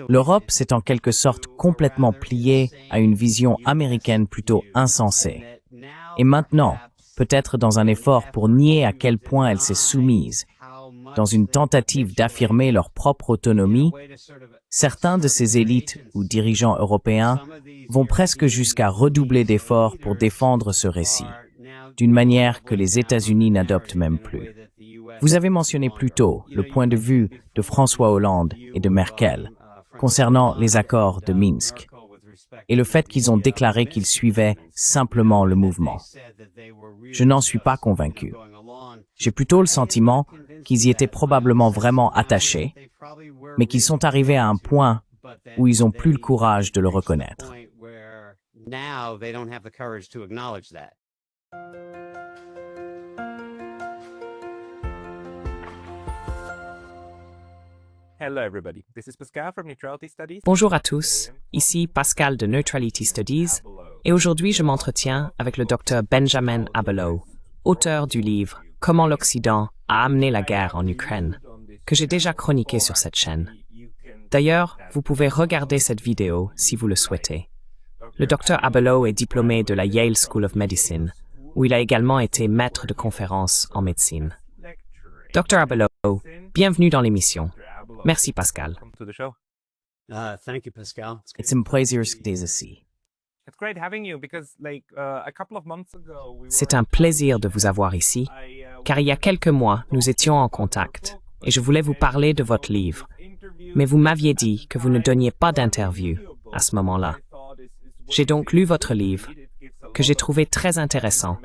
L'Europe s'est en quelque sorte complètement pliée à une vision américaine plutôt insensée. Et maintenant, peut-être dans un effort pour nier à quel point elle s'est soumise, dans une tentative d'affirmer leur propre autonomie, certains de ces élites ou dirigeants européens vont presque jusqu'à redoubler d'efforts pour défendre ce récit, d'une manière que les États-Unis n'adoptent même plus. Vous avez mentionné plus tôt le point de vue de François Hollande et de Merkel concernant les accords de Minsk et le fait qu'ils ont déclaré qu'ils suivaient simplement le mouvement. Je n'en suis pas convaincu. J'ai plutôt le sentiment qu'ils y étaient probablement vraiment attachés, mais qu'ils sont arrivés à un point où ils n'ont plus le courage de le reconnaître. Bonjour à tous, ici Pascal de Neutrality Studies, et aujourd'hui je m'entretiens avec le Dr Benjamin Abelow, auteur du livre « Comment l'Occident a amené la guerre en Ukraine », que j'ai déjà chroniqué sur cette chaîne. D'ailleurs, vous pouvez regarder cette vidéo si vous le souhaitez. Le Dr Abelow est diplômé de la Yale School of Medicine, où il a également été maître de conférences en médecine. Dr Abelow, bienvenue dans l'émission. Merci Pascal. It's a pleasure ici. C'est un plaisir de vous avoir ici, car il y a quelques mois, nous étions en contact, et je voulais vous parler de votre livre. Mais vous m'aviez dit que vous ne donniez pas d'interview à ce moment-là. J'ai donc lu votre livre, que j'ai trouvé très intéressant.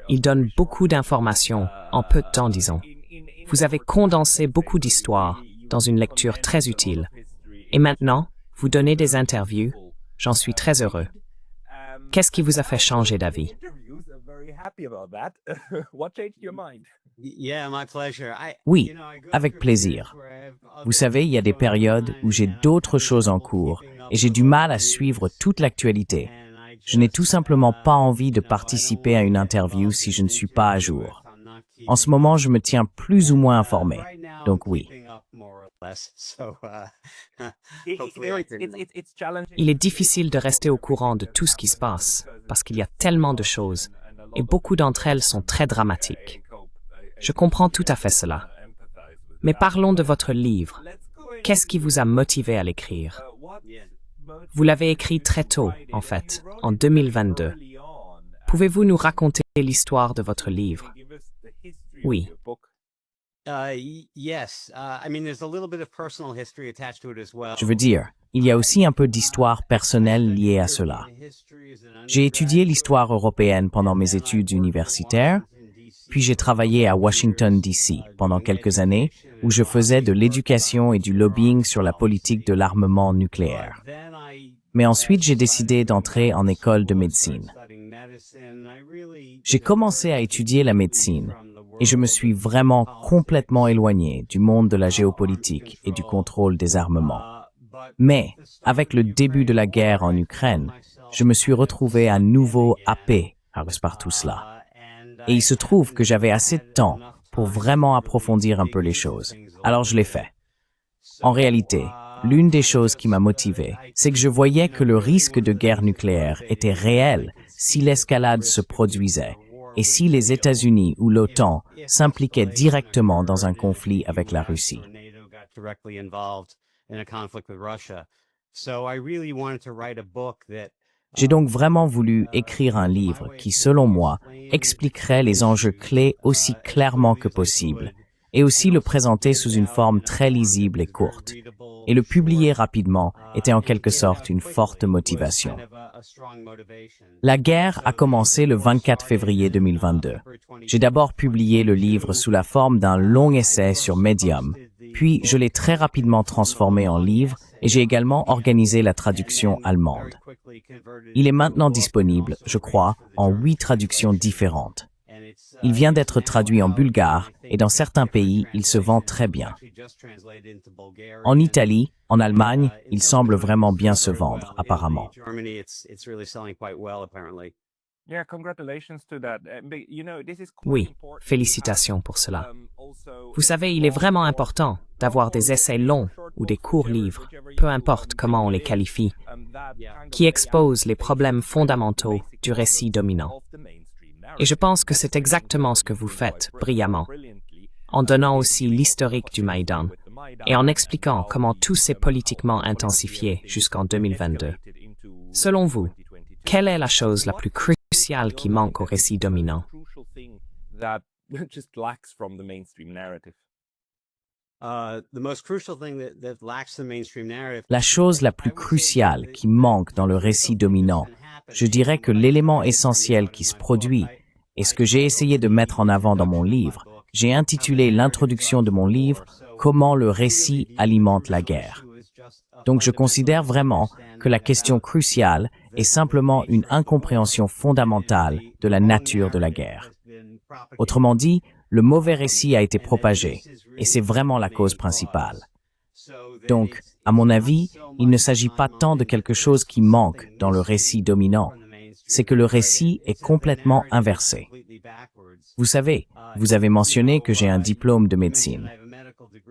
Il donne beaucoup d'informations en peu de temps, disons. Vous avez condensé beaucoup d'histoires dans une lecture très utile. Et maintenant, vous donnez des interviews. J'en suis très heureux. Qu'est-ce qui vous a fait changer d'avis? Oui, avec plaisir. Vous savez, il y a des périodes où j'ai d'autres choses en cours et j'ai du mal à suivre toute l'actualité. Je n'ai tout simplement pas envie de participer à une interview si je ne suis pas à jour. En ce moment, je me tiens plus ou moins informé. Donc oui. Il est difficile de rester au courant de tout ce qui se passe, parce qu'il y a tellement de choses, et beaucoup d'entre elles sont très dramatiques. Je comprends tout à fait cela. Mais parlons de votre livre. Qu'est-ce qui vous a motivé à l'écrire? Vous l'avez écrit très tôt, en fait, en 2022. Pouvez-vous nous raconter l'histoire de votre livre? Oui. Je veux dire, il y a aussi un peu d'histoire personnelle liée à cela. J'ai étudié l'histoire européenne pendant mes études universitaires, puis j'ai travaillé à Washington, D.C. pendant quelques années, où je faisais de l'éducation et du lobbying sur la politique de l'armement nucléaire. Mais ensuite, j'ai décidé d'entrer en école de médecine. J'ai commencé à étudier la médecine, et je me suis vraiment complètement éloigné du monde de la géopolitique et du contrôle des armements. Mais, avec le début de la guerre en Ukraine, je me suis retrouvé à nouveau happé par tout cela. Et il se trouve que j'avais assez de temps pour vraiment approfondir un peu les choses. Alors je l'ai fait. En réalité, l'une des choses qui m'a motivé, c'est que je voyais que le risque de guerre nucléaire était réel si l'escalade se produisait et si les États-Unis ou l'OTAN s'impliquaient directement dans un conflit avec la Russie. J'ai donc vraiment voulu écrire un livre qui, selon moi, expliquerait les enjeux clés aussi clairement que possible, et aussi le présenter sous une forme très lisible et courte. Et le publier rapidement était en quelque sorte une forte motivation. La guerre a commencé le 24 février 2022. J'ai d'abord publié le livre sous la forme d'un long essai sur Medium, puis je l'ai très rapidement transformé en livre et j'ai également organisé la traduction allemande. Il est maintenant disponible, je crois, en 8 traductions différentes. Il vient d'être traduit en bulgare et dans certains pays, il se vend très bien. En Italie, en Allemagne, il semble vraiment bien se vendre, apparemment. Oui, félicitations pour cela. Vous savez, il est vraiment important d'avoir des essais longs ou des courts livres, peu importe comment on les qualifie, qui exposent les problèmes fondamentaux du récit dominant. Et je pense que c'est exactement ce que vous faites brillamment, en donnant aussi l'historique du Maïdan et en expliquant comment tout s'est politiquement intensifié jusqu'en 2022. Selon vous, quelle est la chose la plus cruciale qui manque au récit dominant? La chose la plus cruciale qui manque dans le récit dominant, je dirais que l'élément essentiel qui se produit, et ce que j'ai essayé de mettre en avant dans mon livre, j'ai intitulé l'introduction de mon livre « Comment le récit alimente la guerre ». Donc je considère vraiment que la question cruciale est simplement une incompréhension fondamentale de la nature de la guerre. Autrement dit, le mauvais récit a été propagé, et c'est vraiment la cause principale. Donc, à mon avis, il ne s'agit pas tant de quelque chose qui manque dans le récit dominant, c'est que le récit est complètement inversé. Vous savez, vous avez mentionné que j'ai un diplôme de médecine.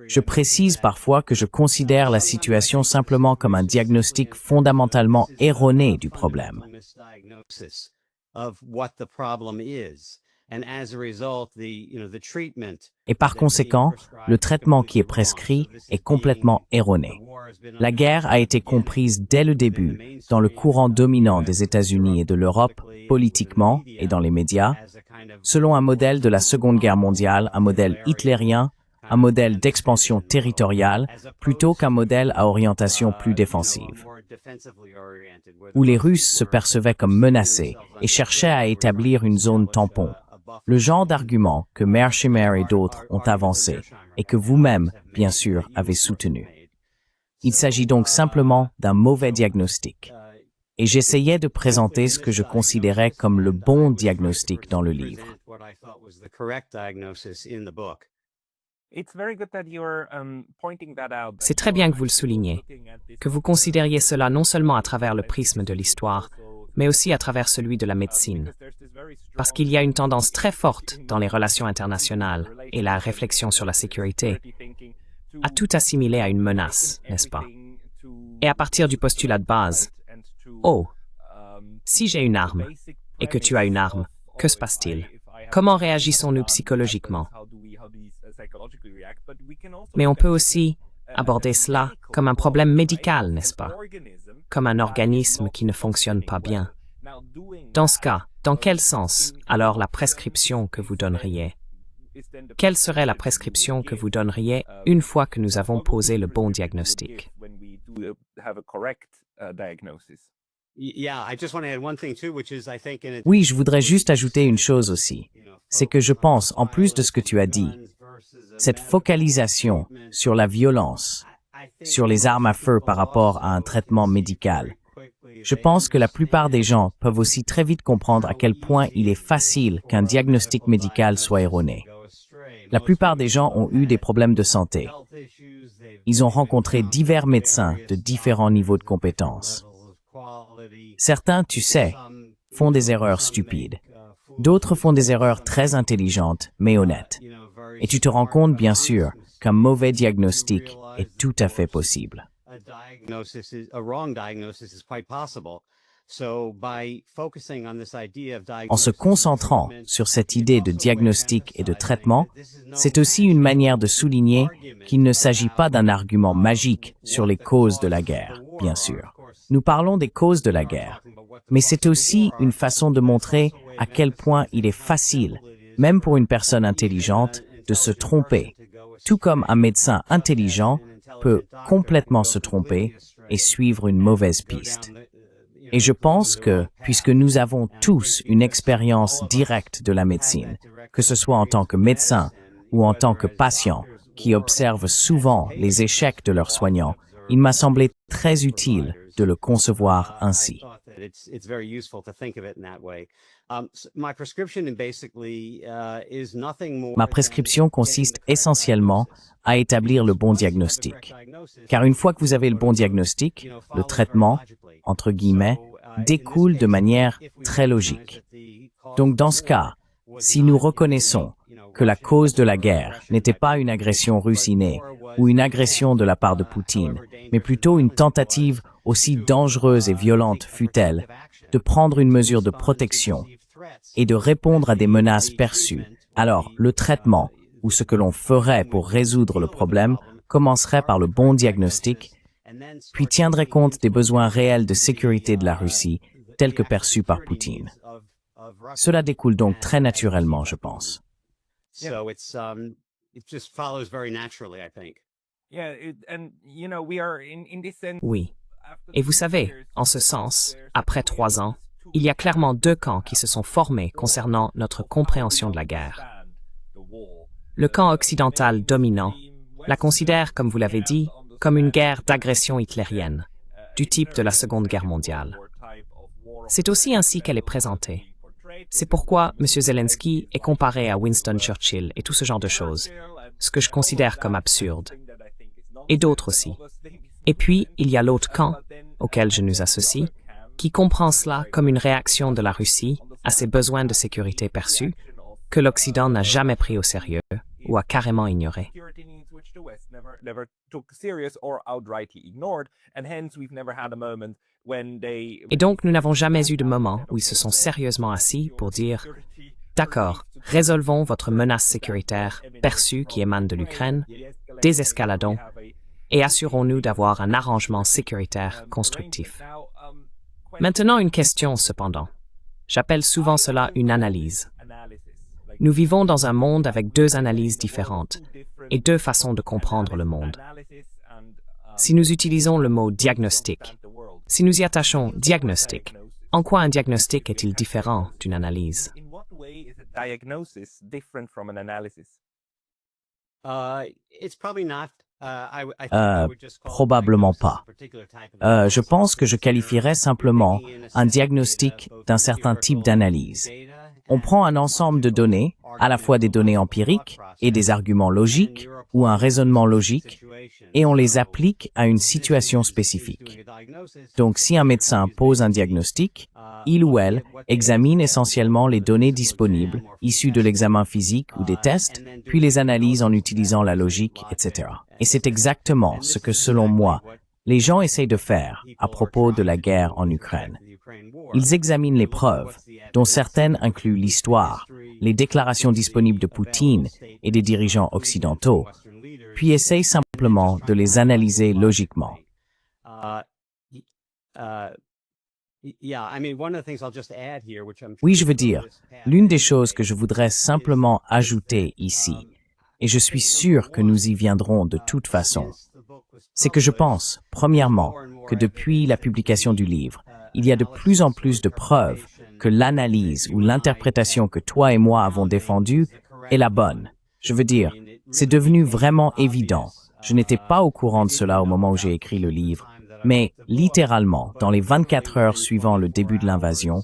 Je précise parfois que je considère la situation simplement comme un diagnostic fondamentalement erroné du problème. Et par conséquent, le traitement qui est prescrit est complètement erroné. La guerre a été comprise dès le début dans le courant dominant des États-Unis et de l'Europe, politiquement et dans les médias, selon un modèle de la Seconde Guerre mondiale, un modèle hitlérien, un modèle d'expansion territoriale, plutôt qu'un modèle à orientation plus défensive, où les Russes se percevaient comme menacés et cherchaient à établir une zone tampon. Le genre d'argument que Mearsheimer et d'autres ont avancé et que vous-même, bien sûr, avez soutenu. Il s'agit donc simplement d'un mauvais diagnostic. Et j'essayais de présenter ce que je considérais comme le bon diagnostic dans le livre. C'est très bien que vous le souligniez, que vous considériez cela non seulement à travers le prisme de l'histoire, mais aussi à travers celui de la médecine. Parce qu'il y a une tendance très forte dans les relations internationales et la réflexion sur la sécurité à tout assimiler à une menace, n'est-ce pas? Et à partir du postulat de base, oh, si j'ai une arme et que tu as une arme, que se passe-t-il? Comment réagissons-nous psychologiquement? Mais on peut aussi aborder cela comme un problème médical, n'est-ce pas? Comme un organisme qui ne fonctionne pas bien. Dans ce cas, dans quel sens alors la prescription que vous donneriez? Quelle serait la prescription que vous donneriez une fois que nous avons posé le bon diagnostic? Oui, je voudrais juste ajouter une chose aussi. C'est que je pense, en plus de ce que tu as dit, cette focalisation sur la violence, sur les armes à feu par rapport à un traitement médical, je pense que la plupart des gens peuvent aussi très vite comprendre à quel point il est facile qu'un diagnostic médical soit erroné. La plupart des gens ont eu des problèmes de santé. Ils ont rencontré divers médecins de différents niveaux de compétences. Certains, tu sais, font des erreurs stupides. D'autres font des erreurs très intelligentes, mais honnêtes. Et tu te rends compte, bien sûr, qu'un mauvais diagnostic est tout à fait possible. En se concentrant sur cette idée de diagnostic et de traitement, c'est aussi une manière de souligner qu'il ne s'agit pas d'un argument magique sur les causes de la guerre, bien sûr. Nous parlons des causes de la guerre, mais c'est aussi une façon de montrer à quel point il est facile, même pour une personne intelligente, de se tromper, tout comme un médecin intelligent peut complètement se tromper et suivre une mauvaise piste. Et je pense que, puisque nous avons tous une expérience directe de la médecine, que ce soit en tant que médecin ou en tant que patient, qui observent souvent les échecs de leurs soignants, il m'a semblé très utile de le concevoir ainsi. Ma prescription consiste essentiellement à établir le bon diagnostic. Car une fois que vous avez le bon diagnostic, le traitement, entre guillemets, découle de manière très logique. Donc dans ce cas, si nous reconnaissons que la cause de la guerre n'était pas une agression russe innée ou une agression de la part de Poutine, mais plutôt une tentative, aussi dangereuse et violente fût-elle, de prendre une mesure de protection et de répondre à des menaces perçues. Alors, le traitement, ou ce que l'on ferait pour résoudre le problème, commencerait par le bon diagnostic, puis tiendrait compte des besoins réels de sécurité de la Russie, tels que perçus par Poutine. Cela découle donc très naturellement, je pense. Oui. Et vous savez, en ce sens, après 3 ans, il y a clairement 2 camps qui se sont formés concernant notre compréhension de la guerre. Le camp occidental dominant la considère, comme vous l'avez dit, comme une guerre d'agression hitlérienne, du type de la Seconde Guerre mondiale. C'est aussi ainsi qu'elle est présentée. C'est pourquoi M. Zelensky est comparé à Winston Churchill et tout ce genre de choses, ce que je considère comme absurde. Et d'autres aussi. Et puis, il y a l'autre camp, auquel je nous associe, qui comprend cela comme une réaction de la Russie à ses besoins de sécurité perçus, que l'Occident n'a jamais pris au sérieux ou a carrément ignoré. Et donc, nous n'avons jamais eu de moment où ils se sont sérieusement assis pour dire « D'accord, résolvons votre menace sécuritaire perçue qui émane de l'Ukraine, désescaladons et assurons-nous d'avoir un arrangement sécuritaire constructif. » Maintenant, une question cependant. J'appelle souvent cela une analyse. Nous vivons dans un monde avec 2 analyses différentes et 2 façons de comprendre le monde. Si nous utilisons le mot diagnostic, si nous y attachons diagnostic, en quoi un diagnostic est-il différent d'une analyse? Probablement pas. Je pense que je qualifierais simplement un diagnostic d'un certain type d'analyse. On prend un ensemble de données, à la fois des données empiriques et des arguments logiques ou un raisonnement logique, et on les applique à une situation spécifique. Donc, si un médecin pose un diagnostic, il ou elle examine essentiellement les données disponibles, issues de l'examen physique ou des tests, puis les analyse en utilisant la logique, etc. Et c'est exactement ce que, selon moi, les gens essayent de faire à propos de la guerre en Ukraine. Ils examinent les preuves, dont certaines incluent l'histoire, les déclarations disponibles de Poutine et des dirigeants occidentaux, puis essayent simplement de les analyser logiquement. Oui, je veux dire, l'une des choses que je voudrais simplement ajouter ici, et je suis sûr que nous y viendrons de toute façon, c'est que je pense, premièrement, que depuis la publication du livre, il y a de plus en plus de preuves que l'analyse ou l'interprétation que toi et moi avons défendue est la bonne. Je veux dire, c'est devenu vraiment évident. Je n'étais pas au courant de cela au moment où j'ai écrit le livre, mais littéralement, dans les 24 heures suivant le début de l'invasion,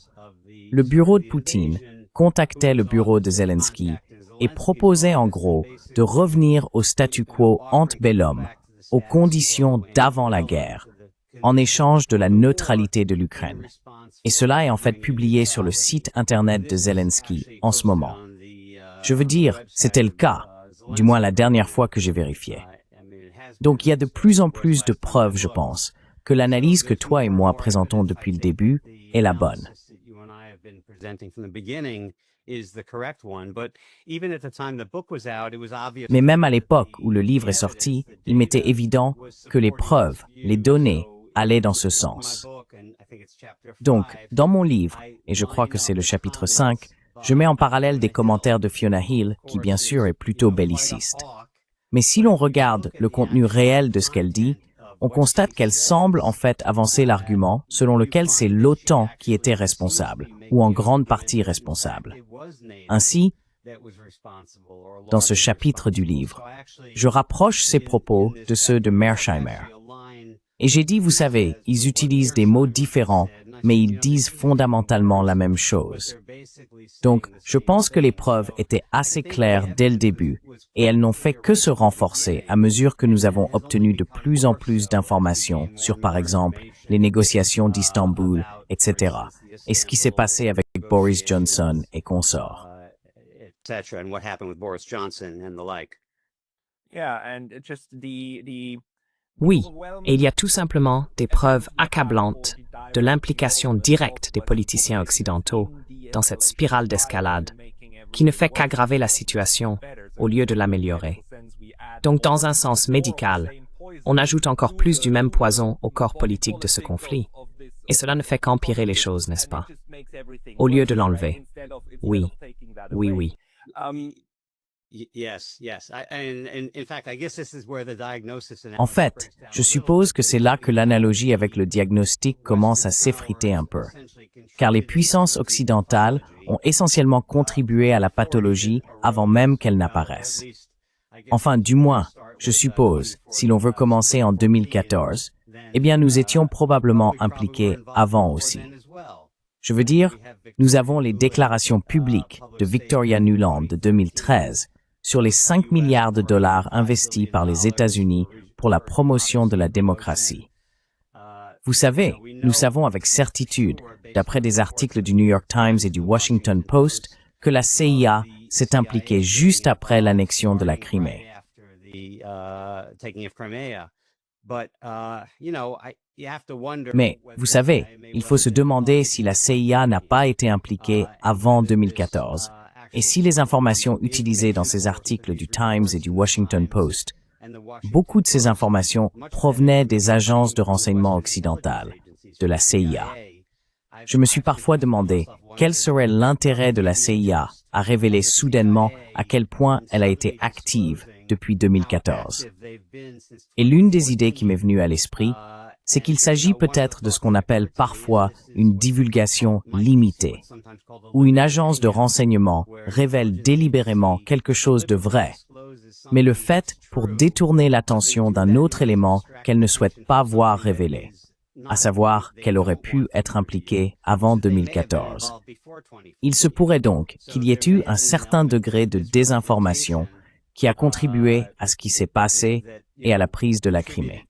le bureau de Poutine contactait le bureau de Zelensky et proposait en gros de revenir au statu quo ante bellum, aux conditions d'avant la guerre, en échange de la neutralité de l'Ukraine. Et cela est en fait publié sur le site internet de Zelensky en ce moment. Je veux dire, c'était le cas, du moins la dernière fois que j'ai vérifié. Donc il y a de plus en plus de preuves, je pense, que l'analyse que toi et moi présentons depuis le début est la bonne. Mais même à l'époque où le livre est sorti, il m'était évident que les preuves, les données, allaient dans ce sens. Donc, dans mon livre, et je crois que c'est le chapitre 5, je mets en parallèle des commentaires de Fiona Hill, qui bien sûr est plutôt belliciste. Mais si l'on regarde le contenu réel de ce qu'elle dit, on constate qu'elle semble en fait avancer l'argument selon lequel c'est l'OTAN qui était responsable, ou en grande partie responsable. Ainsi, dans ce chapitre du livre, je rapproche ces propos de ceux de Mearsheimer. Et j'ai dit, vous savez, ils utilisent des mots différents, mais ils disent fondamentalement la même chose. Donc, je pense que les preuves étaient assez claires dès le début, et elles n'ont fait que se renforcer à mesure que nous avons obtenu de plus en plus d'informations sur, par exemple, les négociations d'Istanbul, etc., et ce qui s'est passé avec Boris Johnson et consorts. etc., and what happened with Boris Johnson and the like. Oui, et il y a tout simplement des preuves accablantes de l'implication directe des politiciens occidentaux dans cette spirale d'escalade qui ne fait qu'aggraver la situation au lieu de l'améliorer. Donc, dans un sens médical, on ajoute encore plus du même poison au corps politique de ce conflit. Et cela ne fait qu'empirer les choses, n'est-ce pas? Au lieu de l'enlever. Oui, oui, oui. En fait, je suppose que c'est là que l'analogie avec le diagnostic commence à s'effriter un peu, car les puissances occidentales ont essentiellement contribué à la pathologie avant même qu'elle n'apparaisse. Enfin, du moins, je suppose, si l'on veut commencer en 2014, eh bien nous étions probablement impliqués avant aussi. Je veux dire, nous avons les déclarations publiques de Victoria Nuland de 2013 sur les 5 milliards de dollars investis par les États-Unis pour la promotion de la démocratie. Vous savez, nous savons avec certitude, d'après des articles du New York Times et du Washington Post, que la CIA s'est impliquée juste après l'annexion de la Crimée. Mais, vous savez, il faut se demander si la CIA n'a pas été impliquée avant 2014, et si les informations utilisées dans ces articles du Times et du Washington Post, beaucoup de ces informations provenaient des agences de renseignement occidentales, de la CIA. Je me suis parfois demandé quel serait l'intérêt de la CIA à révéler soudainement à quel point elle a été active depuis 2014. Et l'une des idées qui m'est venue à l'esprit, c'est qu'il s'agit peut-être de ce qu'on appelle parfois une divulgation limitée, où une agence de renseignement révèle délibérément quelque chose de vrai, mais le fait pour détourner l'attention d'un autre élément qu'elle ne souhaite pas voir révélé, à savoir qu'elle aurait pu être impliquée avant 2014. Il se pourrait donc qu'il y ait eu un certain degré de désinformation qui a contribué à ce qui s'est passé et à la prise de la Crimée.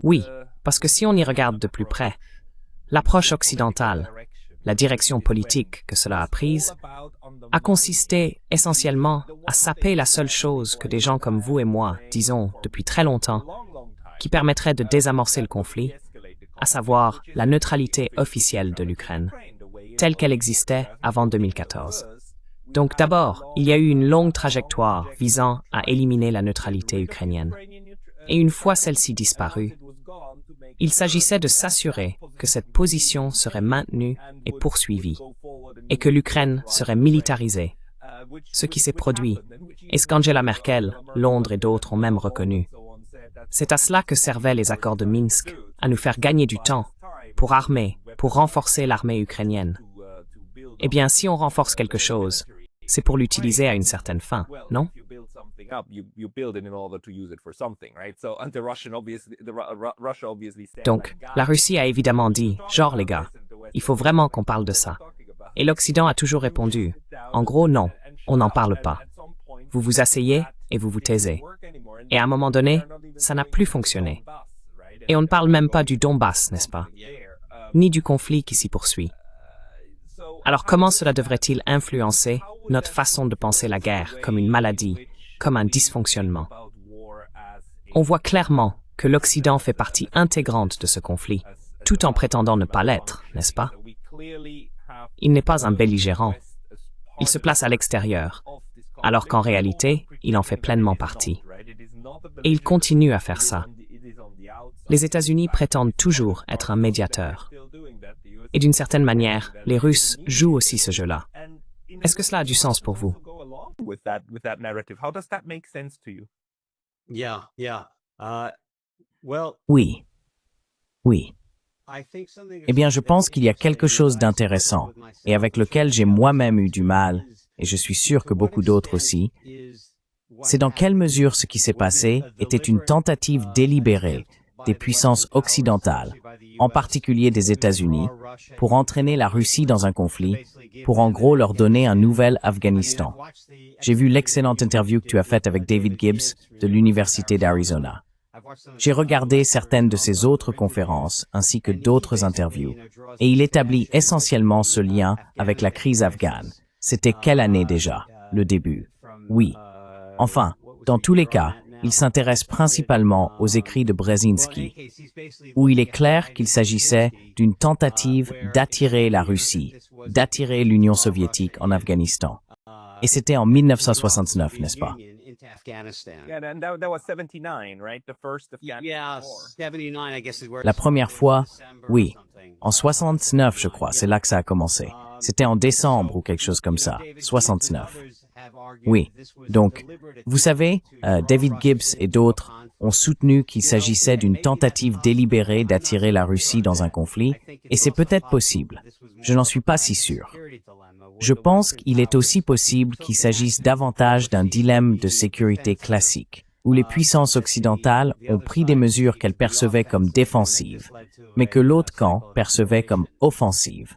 Oui, parce que si on y regarde de plus près, l'approche occidentale, la direction politique que cela a prise, a consisté essentiellement à saper la seule chose que des gens comme vous et moi disons depuis très longtemps, qui permettrait de désamorcer le conflit, à savoir la neutralité officielle de l'Ukraine, telle qu'elle existait avant 2014. Donc d'abord, il y a eu une longue trajectoire visant à éliminer la neutralité ukrainienne. Et une fois celle-ci disparue, il s'agissait de s'assurer que cette position serait maintenue et poursuivie, et que l'Ukraine serait militarisée, ce qui s'est produit, et ce qu'Angela Merkel, Londres et d'autres ont même reconnu. C'est à cela que servaient les accords de Minsk, à nous faire gagner du temps, pour renforcer l'armée ukrainienne. Eh bien, si on renforce quelque chose, c'est pour l'utiliser à une certaine fin, non? Donc, la Russie a évidemment dit, genre les gars, il faut vraiment qu'on parle de ça. Et l'Occident a toujours répondu, en gros non, on n'en parle pas. Vous vous asseyez et vous vous taisez. Et à un moment donné, ça n'a plus fonctionné. Et on ne parle même pas du Donbass, n'est-ce pas? Ni du conflit qui s'y poursuit. Alors comment cela devrait-il influencer notre façon de penser la guerre comme une maladie, comme un dysfonctionnement? On voit clairement que l'Occident fait partie intégrante de ce conflit, tout en prétendant ne pas l'être, n'est-ce pas? Il n'est pas un belligérant. Il se place à l'extérieur, alors qu'en réalité, il en fait pleinement partie. Et il continue à faire ça. Les États-Unis prétendent toujours être un médiateur. Et d'une certaine manière, les Russes jouent aussi ce jeu-là. Est-ce que cela a du sens pour vous? Oui. Oui. Eh bien, je pense qu'il y a quelque chose d'intéressant et avec lequel j'ai moi-même eu du mal, et je suis sûr que beaucoup d'autres aussi, c'est dans quelle mesure ce qui s'est passé était une tentative délibérée des puissances occidentales, en particulier des États-Unis, pour entraîner la Russie dans un conflit, pour en gros leur donner un nouvel Afghanistan. J'ai vu l'excellente interview que tu as faite avec David Gibbs de l'Université d'Arizona. J'ai regardé certaines de ses autres conférences ainsi que d'autres interviews, et il établit essentiellement ce lien avec la crise afghane. C'était quelle année déjà? Le début. Oui. Enfin, dans tous les cas, il s'intéresse principalement aux écrits de Brzezinski, où il est clair qu'il s'agissait d'une tentative d'attirer la Russie, d'attirer l'Union soviétique en Afghanistan. Et c'était en 1969, n'est-ce pas? La première fois, oui. En 69, je crois, c'est là que ça a commencé. C'était en décembre ou quelque chose comme ça, 69. Oui. Donc, vous savez, David Gibbs et d'autres ont soutenu qu'il s'agissait d'une tentative délibérée d'attirer la Russie dans un conflit, et c'est peut-être possible. Je n'en suis pas si sûr. Je pense qu'il est aussi possible qu'il s'agisse davantage d'un dilemme de sécurité classique, où les puissances occidentales ont pris des mesures qu'elles percevaient comme défensives, mais que l'autre camp percevait comme offensives,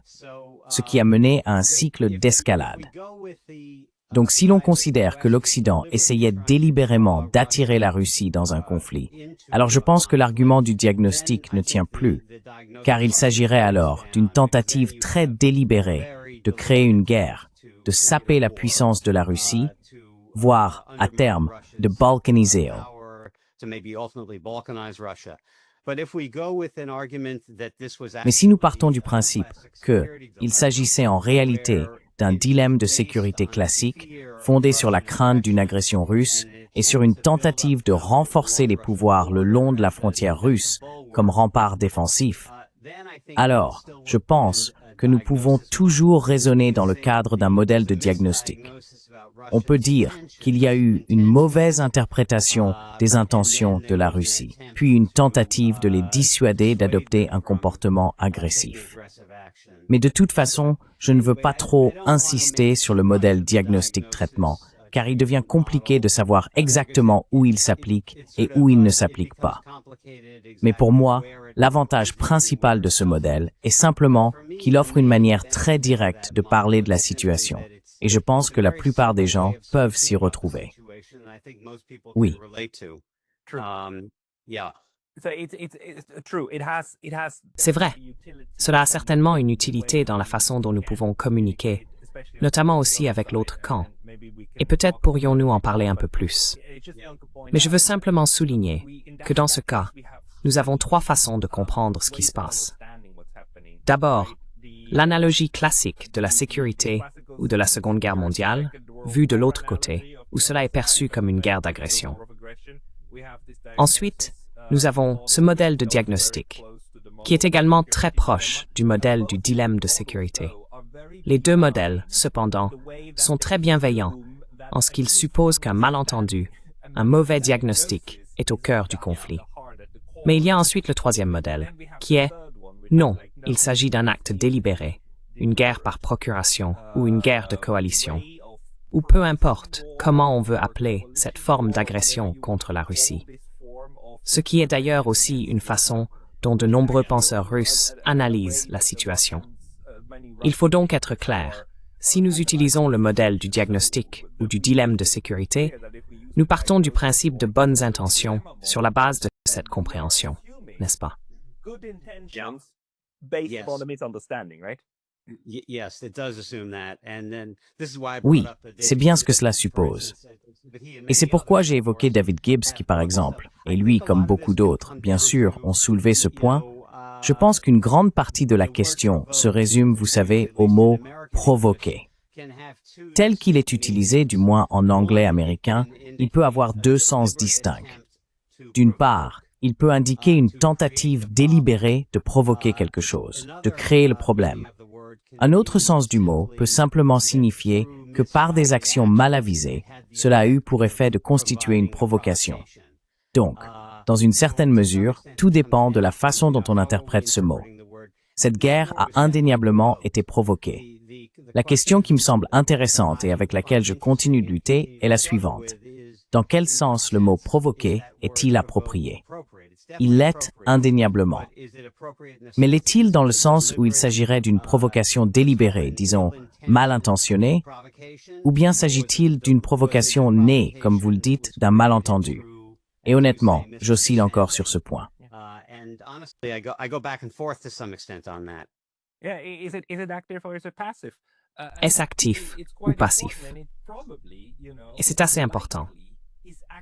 ce qui a mené à un cycle d'escalade. Donc si l'on considère que l'Occident essayait délibérément d'attirer la Russie dans un conflit, alors je pense que l'argument du diagnostic ne tient plus, car il s'agirait alors d'une tentative très délibérée de créer une guerre, de saper la puissance de la Russie, voire, à terme, de balkaniser. Mais si nous partons du principe qu'il s'agissait en réalité d'un dilemme de sécurité classique, fondé sur la crainte d'une agression russe et sur une tentative de renforcer les pouvoirs le long de la frontière russe comme rempart défensif, alors, je pense que nous pouvons toujours raisonner dans le cadre d'un modèle de diagnostic. On peut dire qu'il y a eu une mauvaise interprétation des intentions de la Russie, puis une tentative de les dissuader d'adopter un comportement agressif. Mais de toute façon, je ne veux pas trop insister sur le modèle diagnostic-traitement, car il devient compliqué de savoir exactement où il s'applique et où il ne s'applique pas. Mais pour moi, l'avantage principal de ce modèle est simplement qu'il offre une manière très directe de parler de la situation. Et je pense que la plupart des gens peuvent s'y retrouver. Oui. C'est vrai. Cela a certainement une utilité dans la façon dont nous pouvons communiquer, notamment aussi avec l'autre camp. Et peut-être pourrions-nous en parler un peu plus. Mais je veux simplement souligner que dans ce cas, nous avons trois façons de comprendre ce qui se passe. D'abord, l'analogie classique de la sécurité ou de la Seconde Guerre mondiale, vue de l'autre côté, où cela est perçu comme une guerre d'agression. Ensuite, nous avons ce modèle de diagnostic, qui est également très proche du modèle du dilemme de sécurité. Les deux modèles, cependant, sont très bienveillants en ce qu'ils supposent qu'un malentendu, un mauvais diagnostic, est au cœur du conflit. Mais il y a ensuite le troisième modèle, qui est non, il s'agit d'un acte délibéré, une guerre par procuration ou une guerre de coalition, ou peu importe comment on veut appeler cette forme d'agression contre la Russie. Ce qui est d'ailleurs aussi une façon dont de nombreux penseurs russes analysent la situation. Il faut donc être clair, si nous utilisons le modèle du diagnostic ou du dilemme de sécurité, nous partons du principe de bonnes intentions sur la base de cette compréhension, n'est-ce pas? Oui, c'est bien ce que cela suppose. Et c'est pourquoi j'ai évoqué David Gibbs qui, par exemple, et lui comme beaucoup d'autres, bien sûr, ont soulevé ce point. Je pense qu'une grande partie de la question se résume, vous savez, au mot « provoquer ». Tel qu'il est utilisé, du moins en anglais américain, il peut avoir deux sens distincts. D'une part, il peut indiquer une tentative délibérée de provoquer quelque chose, de créer le problème. Un autre sens du mot peut simplement signifier que par des actions mal avisées, cela a eu pour effet de constituer une provocation. Donc, dans une certaine mesure, tout dépend de la façon dont on interprète ce mot. Cette guerre a indéniablement été provoquée. La question qui me semble intéressante et avec laquelle je continue de lutter est la suivante. Dans quel sens le mot « provoquer » est-il approprié? Il l'est indéniablement. Mais l'est-il dans le sens où il s'agirait d'une provocation délibérée, disons, mal intentionnée, ou bien s'agit-il d'une provocation née, comme vous le dites, d'un malentendu? Et honnêtement, j'oscille encore sur ce point. And honestly, I go back and forth to some extent on that. Est-ce actif ou passif? Et c'est assez important.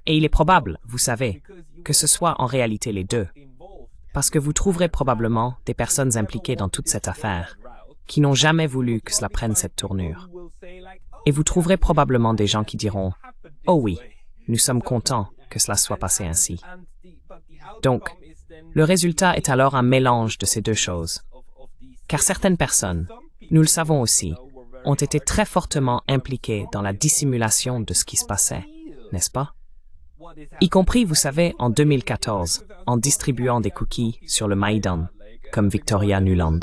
Et il est probable, vous savez, que ce soit en réalité les deux. Parce que vous trouverez probablement des personnes impliquées dans toute cette affaire qui n'ont jamais voulu que cela prenne cette tournure. Et vous trouverez probablement des gens qui diront « Oh oui, nous sommes contents que cela soit passé ainsi. » Donc, le résultat est alors un mélange de ces deux choses. Car certaines personnes, nous le savons aussi, ont été très fortement impliquées dans la dissimulation de ce qui se passait, n'est-ce pas? Y compris, vous savez, en 2014, en distribuant des cookies sur le Maïdan, comme Victoria Nuland.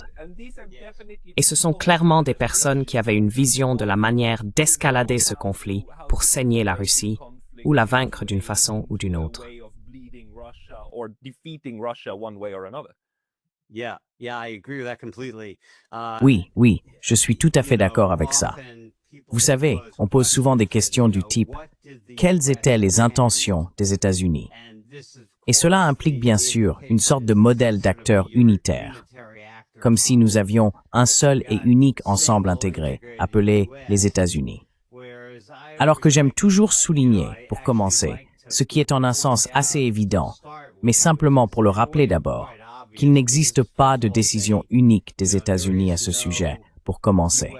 Et ce sont clairement des personnes qui avaient une vision de la manière d'escalader ce conflit pour saigner la Russie ou la vaincre d'une façon ou d'une autre. Oui, je suis tout à fait d'accord avec ça. Vous savez, on pose souvent des questions du type « Quelles étaient les intentions des États-Unis » Et cela implique bien sûr une sorte de modèle d'acteur unitaire, comme si nous avions un seul et unique ensemble intégré, appelé les États-Unis. Alors que j'aime toujours souligner, pour commencer, ce qui est en un sens assez évident, mais simplement pour le rappeler d'abord, qu'il n'existe pas de décision unique des États-Unis à ce sujet, pour commencer.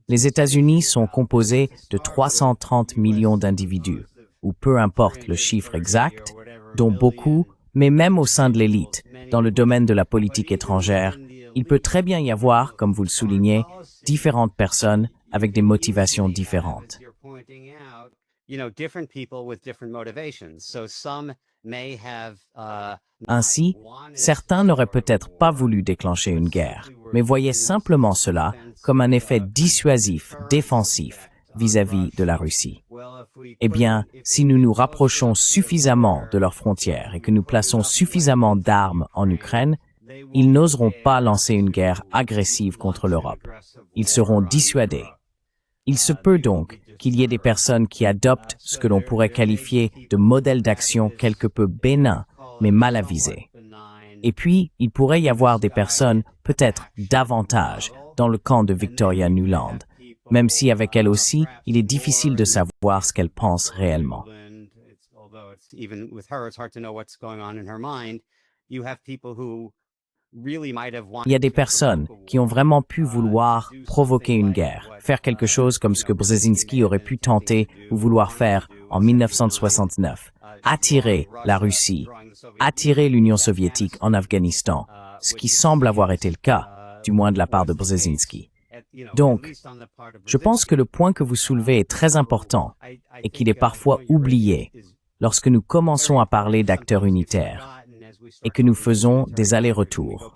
Les États-Unis sont composés de 330 millions d'individus, ou peu importe le chiffre exact, dont beaucoup, mais même au sein de l'élite, dans le domaine de la politique étrangère, il peut très bien y avoir, comme vous le soulignez, différentes personnes avec des motivations différentes. Ainsi, certains n'auraient peut-être pas voulu déclencher une guerre, mais voyaient simplement cela comme un effet dissuasif, défensif, vis-à-vis de la Russie. Eh bien, si nous nous rapprochons suffisamment de leurs frontières et que nous plaçons suffisamment d'armes en Ukraine, ils n'oseront pas lancer une guerre agressive contre l'Europe. Ils seront dissuadés. Il se peut donc qu'il y ait des personnes qui adoptent ce que l'on pourrait qualifier de modèle d'action quelque peu bénin, mais mal avisé. Et puis, il pourrait y avoir des personnes, peut-être davantage, dans le camp de Victoria Nuland, même si avec elle aussi, il est difficile de savoir ce qu'elle pense réellement. Il y a des personnes qui ont vraiment pu vouloir provoquer une guerre, faire quelque chose comme ce que Brzezinski aurait pu tenter ou vouloir faire en 1969, attirer la Russie, attirer l'Union soviétique en Afghanistan, ce qui semble avoir été le cas, du moins de la part de Brzezinski. Donc, je pense que le point que vous soulevez est très important et qu'il est parfois oublié lorsque nous commençons à parler d'acteurs unitaires et que nous faisons des allers-retours.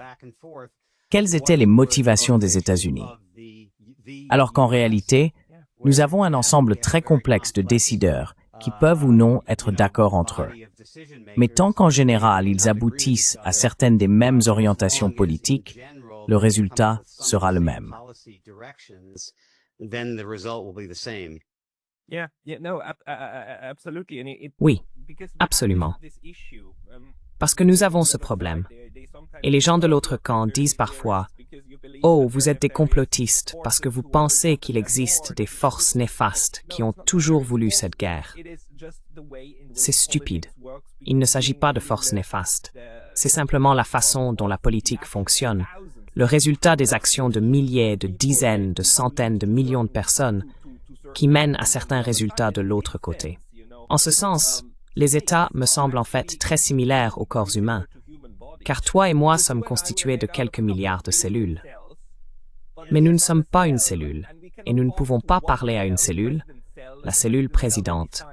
Quelles étaient les motivations des États-Unis? Alors qu'en réalité, nous avons un ensemble très complexe de décideurs qui peuvent ou non être d'accord entre eux. Mais tant qu'en général, ils aboutissent à certaines des mêmes orientations politiques, le résultat sera le même. Oui, absolument. Parce que nous avons ce problème. Et les gens de l'autre camp disent parfois « Oh, vous êtes des complotistes parce que vous pensez qu'il existe des forces néfastes qui ont toujours voulu cette guerre. » C'est stupide. Il ne s'agit pas de forces néfastes. C'est simplement la façon dont la politique fonctionne, le résultat des actions de milliers, de dizaines, de centaines de millions de personnes qui mènent à certains résultats de l'autre côté. En ce sens, les États me semblent en fait très similaires aux corps humains, car toi et moi sommes constitués de quelques milliards de cellules. Mais nous ne sommes pas une cellule, et nous ne pouvons pas parler à une cellule, la cellule présidente.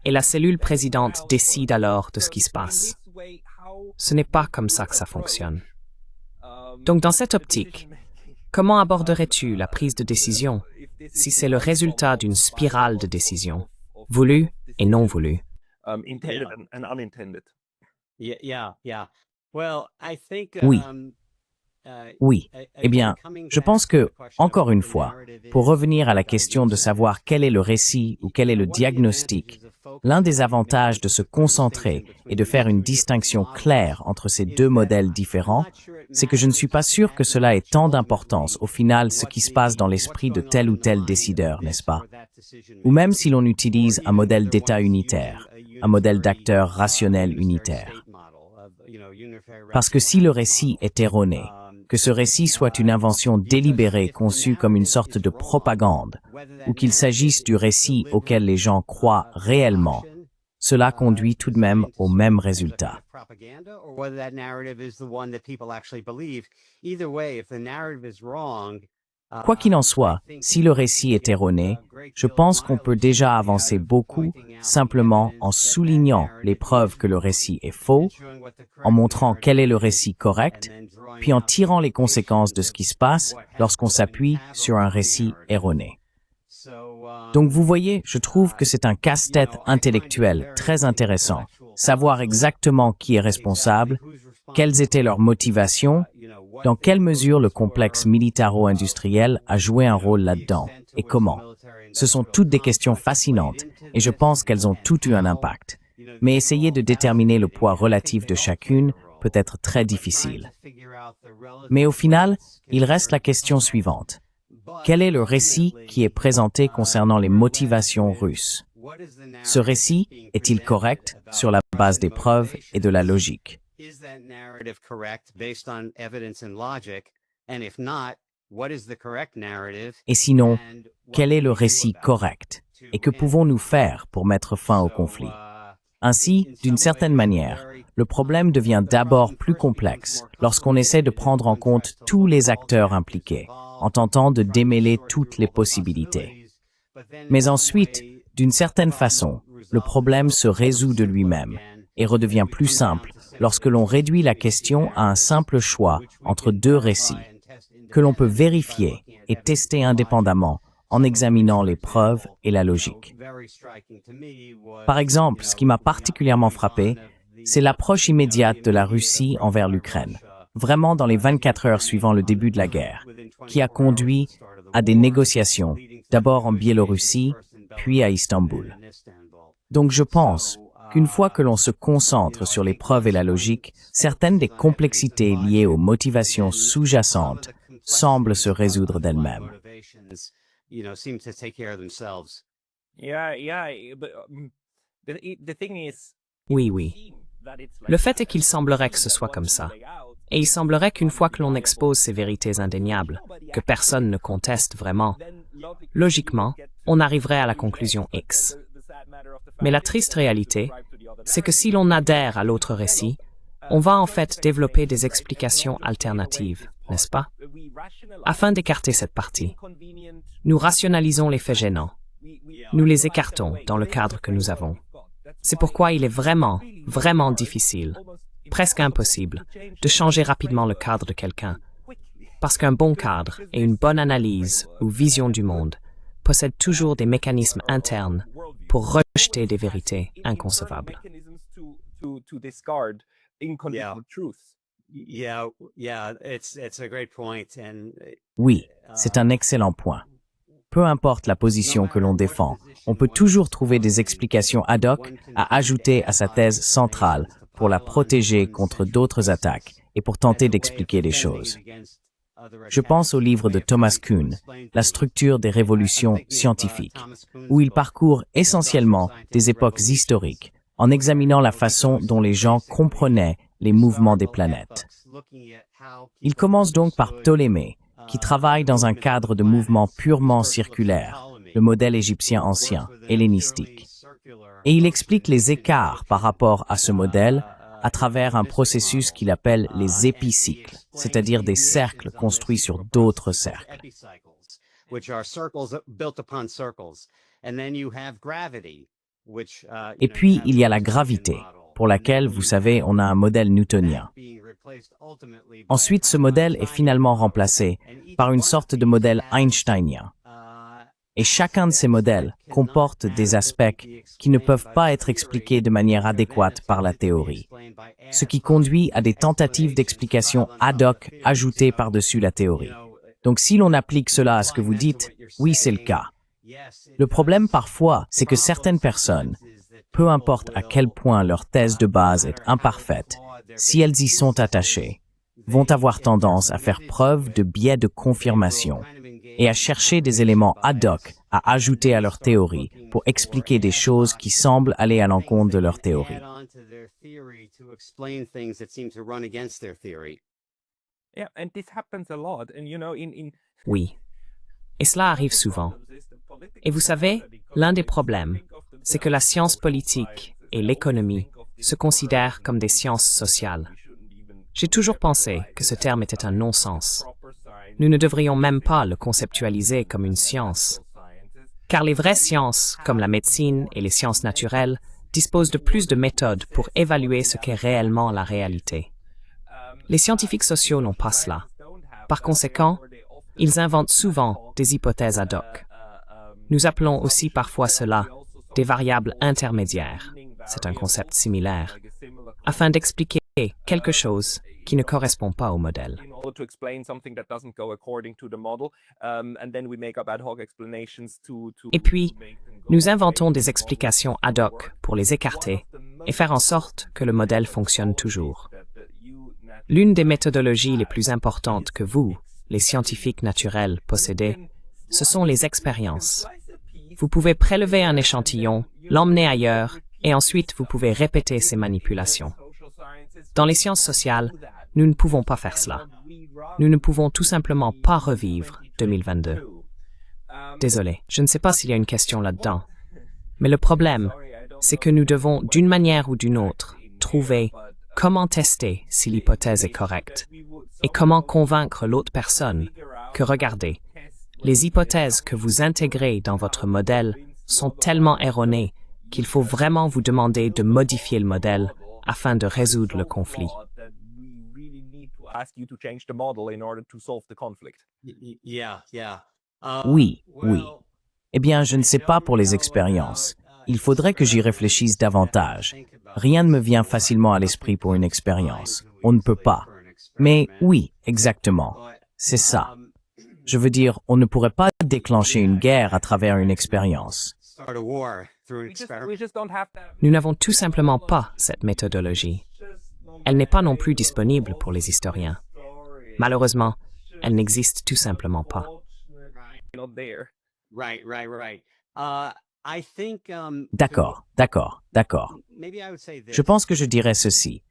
Et la cellule présidente décide alors de ce qui se passe. Ce n'est pas comme ça que ça fonctionne. Donc dans cette optique, comment aborderais-tu la prise de décision si c'est le résultat d'une spirale de décision, voulue et non voulue? Oui. Oui. Eh bien, je pense que, encore une fois, pour revenir à la question de savoir quel est le récit ou quel est le diagnostic, l'un des avantages de se concentrer et de faire une distinction claire entre ces deux modèles différents, c'est que je ne suis pas sûr que cela ait tant d'importance au final ce qui se passe dans l'esprit de tel ou tel décideur, n'est-ce pas? Ou même si l'on utilise un modèle d'État unitaire, un modèle d'acteur rationnel unitaire. Parce que si le récit est erroné, que ce récit soit une invention délibérée conçue comme une sorte de propagande, ou qu'il s'agisse du récit auquel les gens croient réellement, cela conduit tout de même au même résultat. Quoi qu'il en soit, si le récit est erroné, je pense qu'on peut déjà avancer beaucoup simplement en soulignant les preuves que le récit est faux, en montrant quel est le récit correct, puis en tirant les conséquences de ce qui se passe lorsqu'on s'appuie sur un récit erroné. Donc vous voyez, je trouve que c'est un casse-tête intellectuel très intéressant, savoir exactement qui est responsable, quelles étaient leurs motivations, dans quelle mesure le complexe militaro-industriel a joué un rôle là-dedans, et comment. Ce sont toutes des questions fascinantes, et je pense qu'elles ont toutes eu un impact. Mais essayer de déterminer le poids relatif de chacune peut être très difficile. Mais au final, il reste la question suivante. Quel est le récit qui est présenté concernant les motivations russes? Ce récit est-il correct sur la base des preuves et de la logique? Et sinon, quel est le récit correct? Et que pouvons-nous faire pour mettre fin au conflit? Ainsi, d'une certaine manière, le problème devient d'abord plus complexe lorsqu'on essaie de prendre en compte tous les acteurs impliqués, en tentant de démêler toutes les possibilités. Mais ensuite, d'une certaine façon, le problème se résout de lui-même et redevient plus simple lorsque l'on réduit la question à un simple choix entre deux récits, que l'on peut vérifier et tester indépendamment en examinant les preuves et la logique. Par exemple, ce qui m'a particulièrement frappé, c'est l'approche immédiate de la Russie envers l'Ukraine, vraiment dans les 24 heures suivant le début de la guerre, qui a conduit à des négociations, d'abord en Biélorussie, puis à Istanbul. Donc je pense qu'une fois que l'on se concentre sur les preuves et la logique, certaines des complexités liées aux motivations sous-jacentes semblent se résoudre d'elles-mêmes. Oui. Le fait est qu'il semblerait que ce soit comme ça. Et il semblerait qu'une fois que l'on expose ces vérités indéniables, que personne ne conteste vraiment, logiquement, on arriverait à la conclusion X. Mais la triste réalité, c'est que si l'on adhère à l'autre récit, on va en fait développer des explications alternatives, n'est-ce pas? Afin d'écarter cette partie, nous rationalisons les faits gênants. Nous les écartons dans le cadre que nous avons. C'est pourquoi il est vraiment difficile, presque impossible, de changer rapidement le cadre de quelqu'un, parce qu'un bon cadre et une bonne analyse ou vision du monde possèdent toujours des mécanismes internes pour rejeter des vérités inconcevables. Oui, c'est un excellent point. Peu importe la position que l'on défend, on peut toujours trouver des explications ad hoc à ajouter à sa thèse centrale pour la protéger contre d'autres attaques et pour tenter d'expliquer les choses. Je pense au livre de Thomas Kuhn, La structure des révolutions scientifiques, où il parcourt essentiellement des époques historiques en examinant la façon dont les gens comprenaient les mouvements des planètes. Il commence donc par Ptolémée, qui travaille dans un cadre de mouvement purement circulaire, le modèle égyptien ancien, hellénistique. Et il explique les écarts par rapport à ce modèle à travers un processus qu'il appelle les épicycles, c'est-à-dire des cercles construits sur d'autres cercles. Et puis, il y a la gravité, pour laquelle, vous savez, on a un modèle newtonien. Ensuite, ce modèle est finalement remplacé par une sorte de modèle einsteinien. Et chacun de ces modèles comporte des aspects qui ne peuvent pas être expliqués de manière adéquate par la théorie, ce qui conduit à des tentatives d'explication ad hoc ajoutées par-dessus la théorie. Donc si l'on applique cela à ce que vous dites, oui, c'est le cas. Le problème parfois, c'est que certaines personnes, peu importe à quel point leur thèse de base est imparfaite, si elles y sont attachées, vont avoir tendance à faire preuve de biais de confirmation et à chercher des éléments ad hoc à ajouter à leur théorie pour expliquer des choses qui semblent aller à l'encontre de leur théorie. Oui, et cela arrive souvent. Et vous savez, l'un des problèmes, c'est que la science politique et l'économie se considèrent comme des sciences sociales. J'ai toujours pensé que ce terme était un non-sens. Nous ne devrions même pas le conceptualiser comme une science. Car les vraies sciences, comme la médecine et les sciences naturelles, disposent de plus de méthodes pour évaluer ce qu'est réellement la réalité. Les scientifiques sociaux n'ont pas cela. Par conséquent, ils inventent souvent des hypothèses ad hoc. Nous appelons aussi parfois cela des variables intermédiaires, c'est un concept similaire, afin d'expliquer quelque chose qui ne correspond pas au modèle. Et puis, nous inventons des explications ad hoc pour les écarter et faire en sorte que le modèle fonctionne toujours. L'une des méthodologies les plus importantes que vous, les scientifiques naturels, possédez, ce sont les expériences. Vous pouvez prélever un échantillon, l'emmener ailleurs, et ensuite vous pouvez répéter ces manipulations. Dans les sciences sociales, nous ne pouvons pas faire cela. Nous ne pouvons tout simplement pas revivre 2022. Désolé, je ne sais pas s'il y a une question là-dedans. Mais le problème, c'est que nous devons, d'une manière ou d'une autre, trouver comment tester si l'hypothèse est correcte et comment convaincre l'autre personne que, regardez, les hypothèses que vous intégrez dans votre modèle sont tellement erronées qu'il faut vraiment vous demander de modifier le modèle afin de résoudre le conflit. Oui, oui. Eh bien, je ne sais pas pour les expériences. Il faudrait que j'y réfléchisse davantage. Rien ne me vient facilement à l'esprit pour une expérience. On ne peut pas. Mais oui, exactement. C'est ça. Je veux dire, on ne pourrait pas déclencher une guerre à travers une expérience. Nous n'avons tout simplement pas cette méthodologie. Elle n'est pas non plus disponible pour les historiens. Malheureusement, elle n'existe tout simplement pas. D'accord. Je pense que je dirais ceci.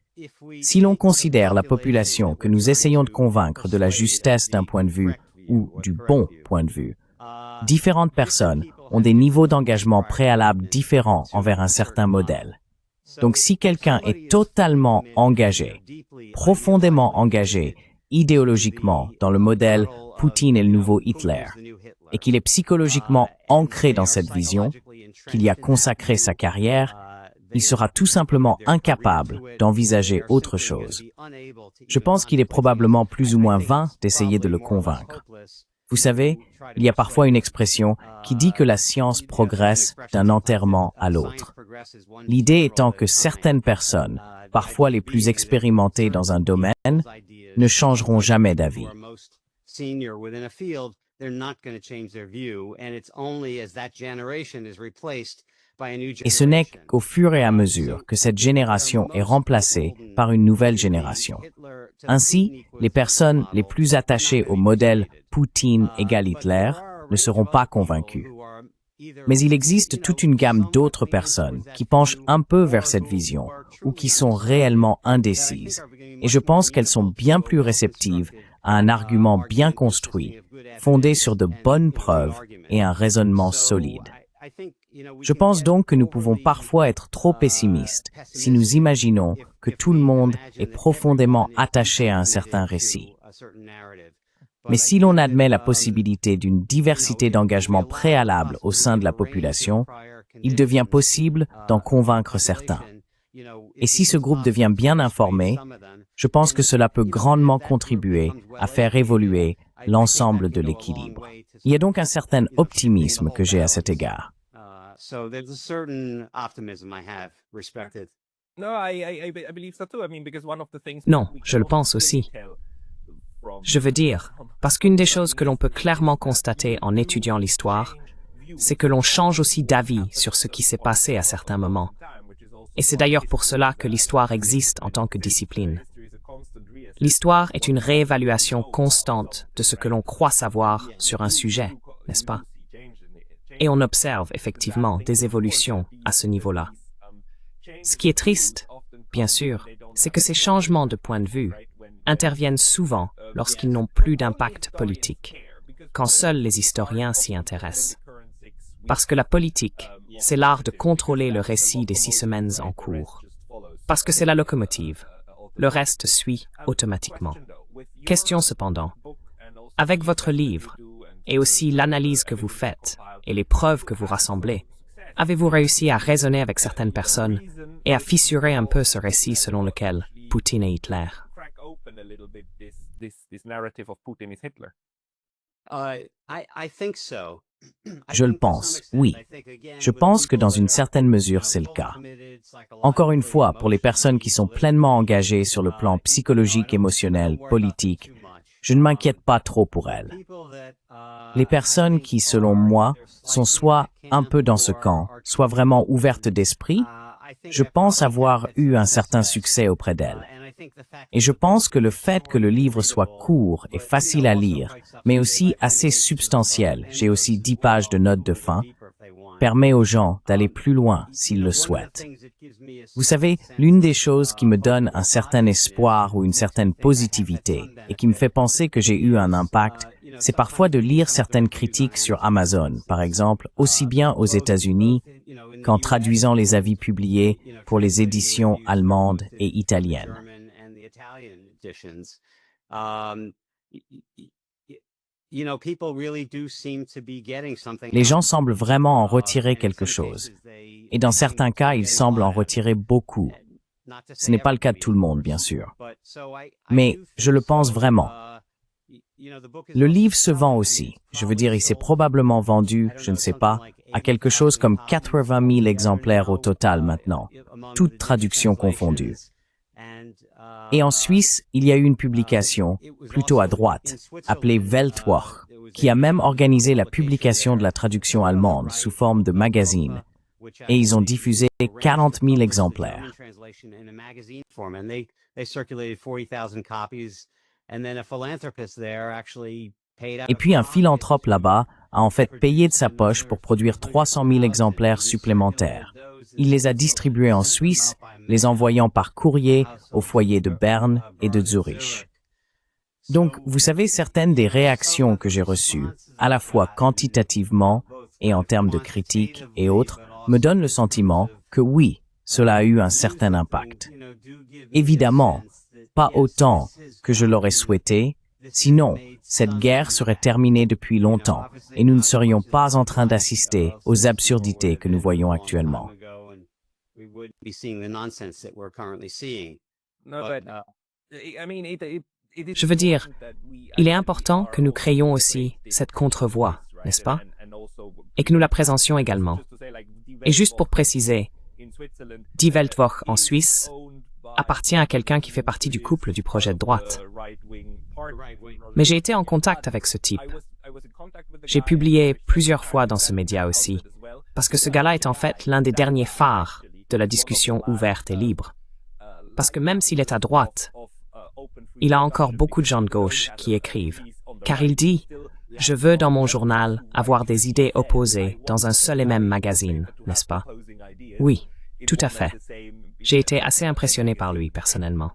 Si l'on considère la population que nous essayons de convaincre de la justesse d'un point de vue ou du bon point de vue, différentes personnes ont des niveaux d'engagement préalables différents envers un certain modèle. Donc si quelqu'un est totalement engagé, profondément engagé, idéologiquement dans le modèle Poutine est le nouveau Hitler, et qu'il est psychologiquement ancré dans cette vision, qu'il y a consacré sa carrière, il sera tout simplement incapable d'envisager autre chose. Je pense qu'il est probablement plus ou moins vain d'essayer de le convaincre. Vous savez, il y a parfois une expression qui dit que la science progresse d'un enterrement à l'autre. L'idée étant que certaines personnes, parfois les plus expérimentées dans un domaine, ne changeront jamais d'avis. Et ce n'est qu'au fur et à mesure que cette génération est remplacée par une nouvelle génération. Ainsi, les personnes les plus attachées au modèle Poutine égale Hitler ne seront pas convaincues. Mais il existe toute une gamme d'autres personnes qui penchent un peu vers cette vision ou qui sont réellement indécises. Et je pense qu'elles sont bien plus réceptives à un argument bien construit, fondé sur de bonnes preuves et un raisonnement solide. Je pense donc que nous pouvons parfois être trop pessimistes si nous imaginons que tout le monde est profondément attaché à un certain récit. Mais si l'on admet la possibilité d'une diversité d'engagements préalables au sein de la population, il devient possible d'en convaincre certains. Et si ce groupe devient bien informé, je pense que cela peut grandement contribuer à faire évoluer l'ensemble de l'équilibre. Il y a donc un certain optimisme que j'ai à cet égard. So there's a certain optimism I have respected. Non, je le pense aussi. Je veux dire, parce qu'une des choses que l'on peut clairement constater en étudiant l'histoire, c'est que l'on change aussi d'avis sur ce qui s'est passé à certains moments. Et c'est d'ailleurs pour cela que l'histoire existe en tant que discipline. L'histoire est une réévaluation constante de ce que l'on croit savoir sur un sujet, n'est-ce pas? Et on observe effectivement des évolutions à ce niveau-là. Ce qui est triste, bien sûr, c'est que ces changements de point de vue interviennent souvent lorsqu'ils n'ont plus d'impact politique, quand seuls les historiens s'y intéressent. Parce que la politique, c'est l'art de contrôler le récit des 6 semaines en cours. Parce que c'est la locomotive. Le reste suit automatiquement. Question cependant, avec votre livre, et aussi l'analyse que vous faites, et les preuves que vous rassemblez, avez-vous réussi à raisonner avec certaines personnes et à fissurer un peu ce récit selon lequel Poutine est Hitler? I think so. Je le pense, oui. Je pense que dans une certaine mesure, c'est le cas. Encore une fois, pour les personnes qui sont pleinement engagées sur le plan psychologique, émotionnel, politique, je ne m'inquiète pas trop pour elles. Les personnes qui, selon moi, sont soit un peu dans ce camp, soit vraiment ouvertes d'esprit, je pense avoir eu un certain succès auprès d'elles. Et je pense que le fait que le livre soit court et facile à lire, mais aussi assez substantiel, j'ai aussi 10 pages de notes de fin, permet aux gens d'aller plus loin s'ils le souhaitent. Vous savez, l'une des choses qui me donne un certain espoir ou une certaine positivité et qui me fait penser que j'ai eu un impact, c'est parfois de lire certaines critiques sur Amazon, par exemple, aussi bien aux États-Unis qu'en traduisant les avis publiés pour les éditions allemandes et italiennes. Les gens semblent vraiment en retirer quelque chose. Et dans certains cas, ils semblent en retirer beaucoup. Ce n'est pas le cas de tout le monde, bien sûr. Mais je le pense vraiment. Le livre se vend aussi. Je veux dire, il s'est probablement vendu, je ne sais pas, à quelque chose comme 80 000 exemplaires au total maintenant, toutes traductions confondues. Et en Suisse, il y a eu une publication, plutôt à droite, appelée Weltwoche, qui a même organisé la publication de la traduction allemande sous forme de magazine. Et ils ont diffusé 40 000 exemplaires. Et puis un philanthrope là-bas a en fait payé de sa poche pour produire 300 000 exemplaires supplémentaires. Il les a distribués en Suisse, les envoyant par courrier aux foyers de Berne et de Zurich. Donc, vous savez, certaines des réactions que j'ai reçues, à la fois quantitativement et en termes de critiques et autres, me donnent le sentiment que oui, cela a eu un certain impact. Évidemment, pas autant que je l'aurais souhaité, sinon, cette guerre serait terminée depuis longtemps et nous ne serions pas en train d'assister aux absurdités que nous voyons actuellement. Je veux dire, il est important que nous créions aussi cette contre-voix, n'est-ce pas? Et que nous la présentions également. Et juste pour préciser, Die Weltwoche en Suisse appartient à quelqu'un qui fait partie du couple du projet de droite. Mais j'ai été en contact avec ce type. J'ai publié plusieurs fois dans ce média aussi, parce que ce gars-là est en fait l'un des derniers phares de la discussion ouverte et libre. Parce que même s'il est à droite, il a encore beaucoup de gens de gauche qui écrivent, car il dit « Je veux dans mon journal avoir des idées opposées dans un seul et même magazine, n'est-ce pas ?» Oui, tout à fait. J'ai été assez impressionné par lui, personnellement.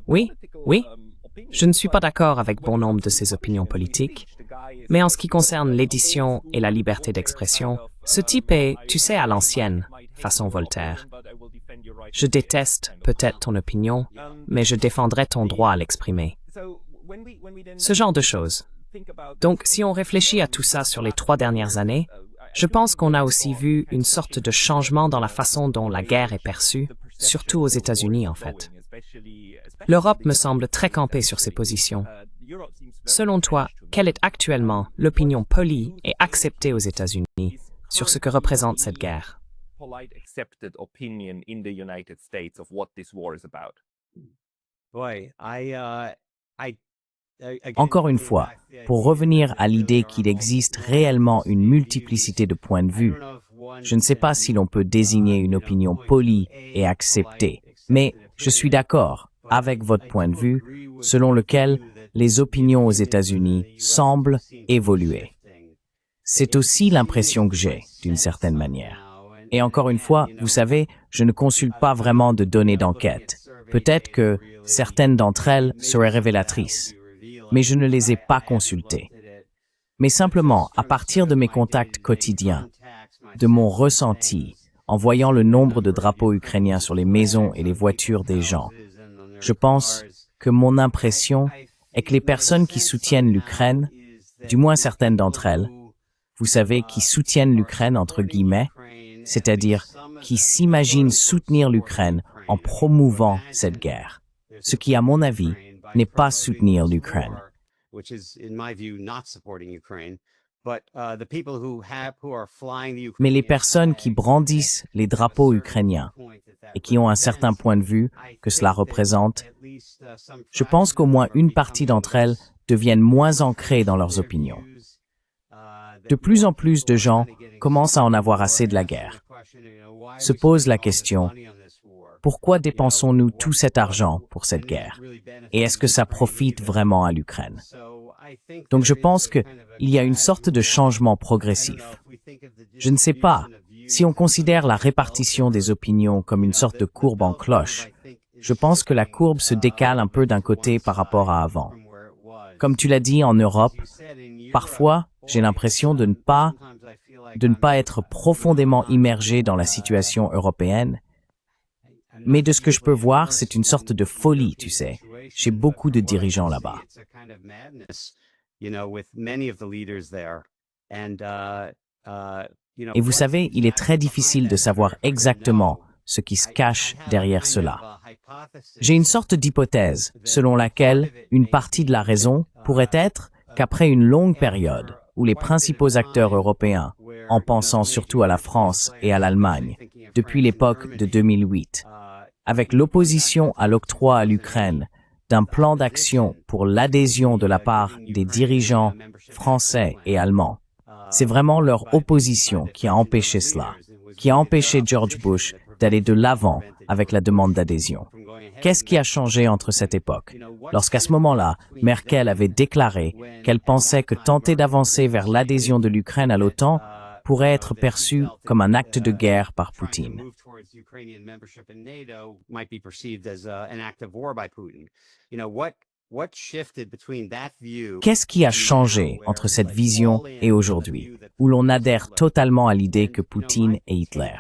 Oui, oui. Je ne suis pas d'accord avec bon nombre de ses opinions politiques, mais en ce qui concerne l'édition et la liberté d'expression, ce type est, tu sais, à l'ancienne, façon Voltaire. Je déteste peut-être ton opinion, mais je défendrai ton droit à l'exprimer. Ce genre de choses. Donc, si on réfléchit à tout ça sur les 3 dernières années, je pense qu'on a aussi vu une sorte de changement dans la façon dont la guerre est perçue surtout aux États-Unis en fait. L'Europe me semble très campée sur ses positions. Selon toi, quelle est actuellement l'opinion polie et acceptée aux États-Unis sur ce que représente cette guerre? Boy, Encore une fois, pour revenir à l'idée qu'il existe réellement une multiplicité de points de vue, je ne sais pas si l'on peut désigner une opinion polie et acceptée, mais je suis d'accord avec votre point de vue selon lequel les opinions aux États-Unis semblent évoluer. C'est aussi l'impression que j'ai, d'une certaine manière. Et encore une fois, vous savez, je ne consulte pas vraiment de données d'enquête. Peut-être que certaines d'entre elles seraient révélatrices, mais je ne les ai pas consultées. Mais simplement, à partir de mes contacts quotidiens, de mon ressenti, en voyant le nombre de drapeaux ukrainiens sur les maisons et les voitures des gens, je pense que mon impression est que les personnes qui soutiennent l'Ukraine, du moins certaines d'entre elles, vous savez, qui soutiennent l'Ukraine entre guillemets, c'est-à-dire qui s'imaginent soutenir l'Ukraine en promouvant cette guerre, ce qui, à mon avis, n'est pas soutenir l'Ukraine. Mais les personnes qui brandissent les drapeaux ukrainiens et qui ont un certain point de vue que cela représente, je pense qu'au moins une partie d'entre elles deviennent moins ancrées dans leurs opinions. De plus en plus de gens commencent à en avoir assez de la guerre. Se posent la question, pourquoi dépensons-nous tout cet argent pour cette guerre? Et est-ce que ça profite vraiment à l'Ukraine? Donc je pense qu'il y a une sorte de changement progressif. Je ne sais pas, si on considère la répartition des opinions comme une sorte de courbe en cloche, je pense que la courbe se décale un peu d'un côté par rapport à avant. Comme tu l'as dit en Europe, parfois j'ai l'impression de ne pas être profondément immergé dans la situation européenne, mais de ce que je peux voir, c'est une sorte de folie, tu sais, chez beaucoup de dirigeants là-bas. Et vous savez, il est très difficile de savoir exactement ce qui se cache derrière cela. J'ai une sorte d'hypothèse selon laquelle une partie de la raison pourrait être qu'après une longue période où les principaux acteurs européens, en pensant surtout à la France et à l'Allemagne, depuis l'époque de 2008, avec l'opposition à l'octroi à l'Ukraine d'un plan d'action pour l'adhésion de la part des dirigeants français et allemands, c'est vraiment leur opposition qui a empêché cela, qui a empêché George Bush d'aller de l'avant avec la demande d'adhésion. Qu'est-ce qui a changé entre cette époque, lorsqu'à ce moment-là, Merkel avait déclaré qu'elle pensait que tenter d'avancer vers l'adhésion de l'Ukraine à l'OTAN pourrait être perçu comme un acte de guerre par Poutine? Qu'est-ce qui a changé entre cette vision et aujourd'hui, où l'on adhère totalement à l'idée que Poutine est Hitler?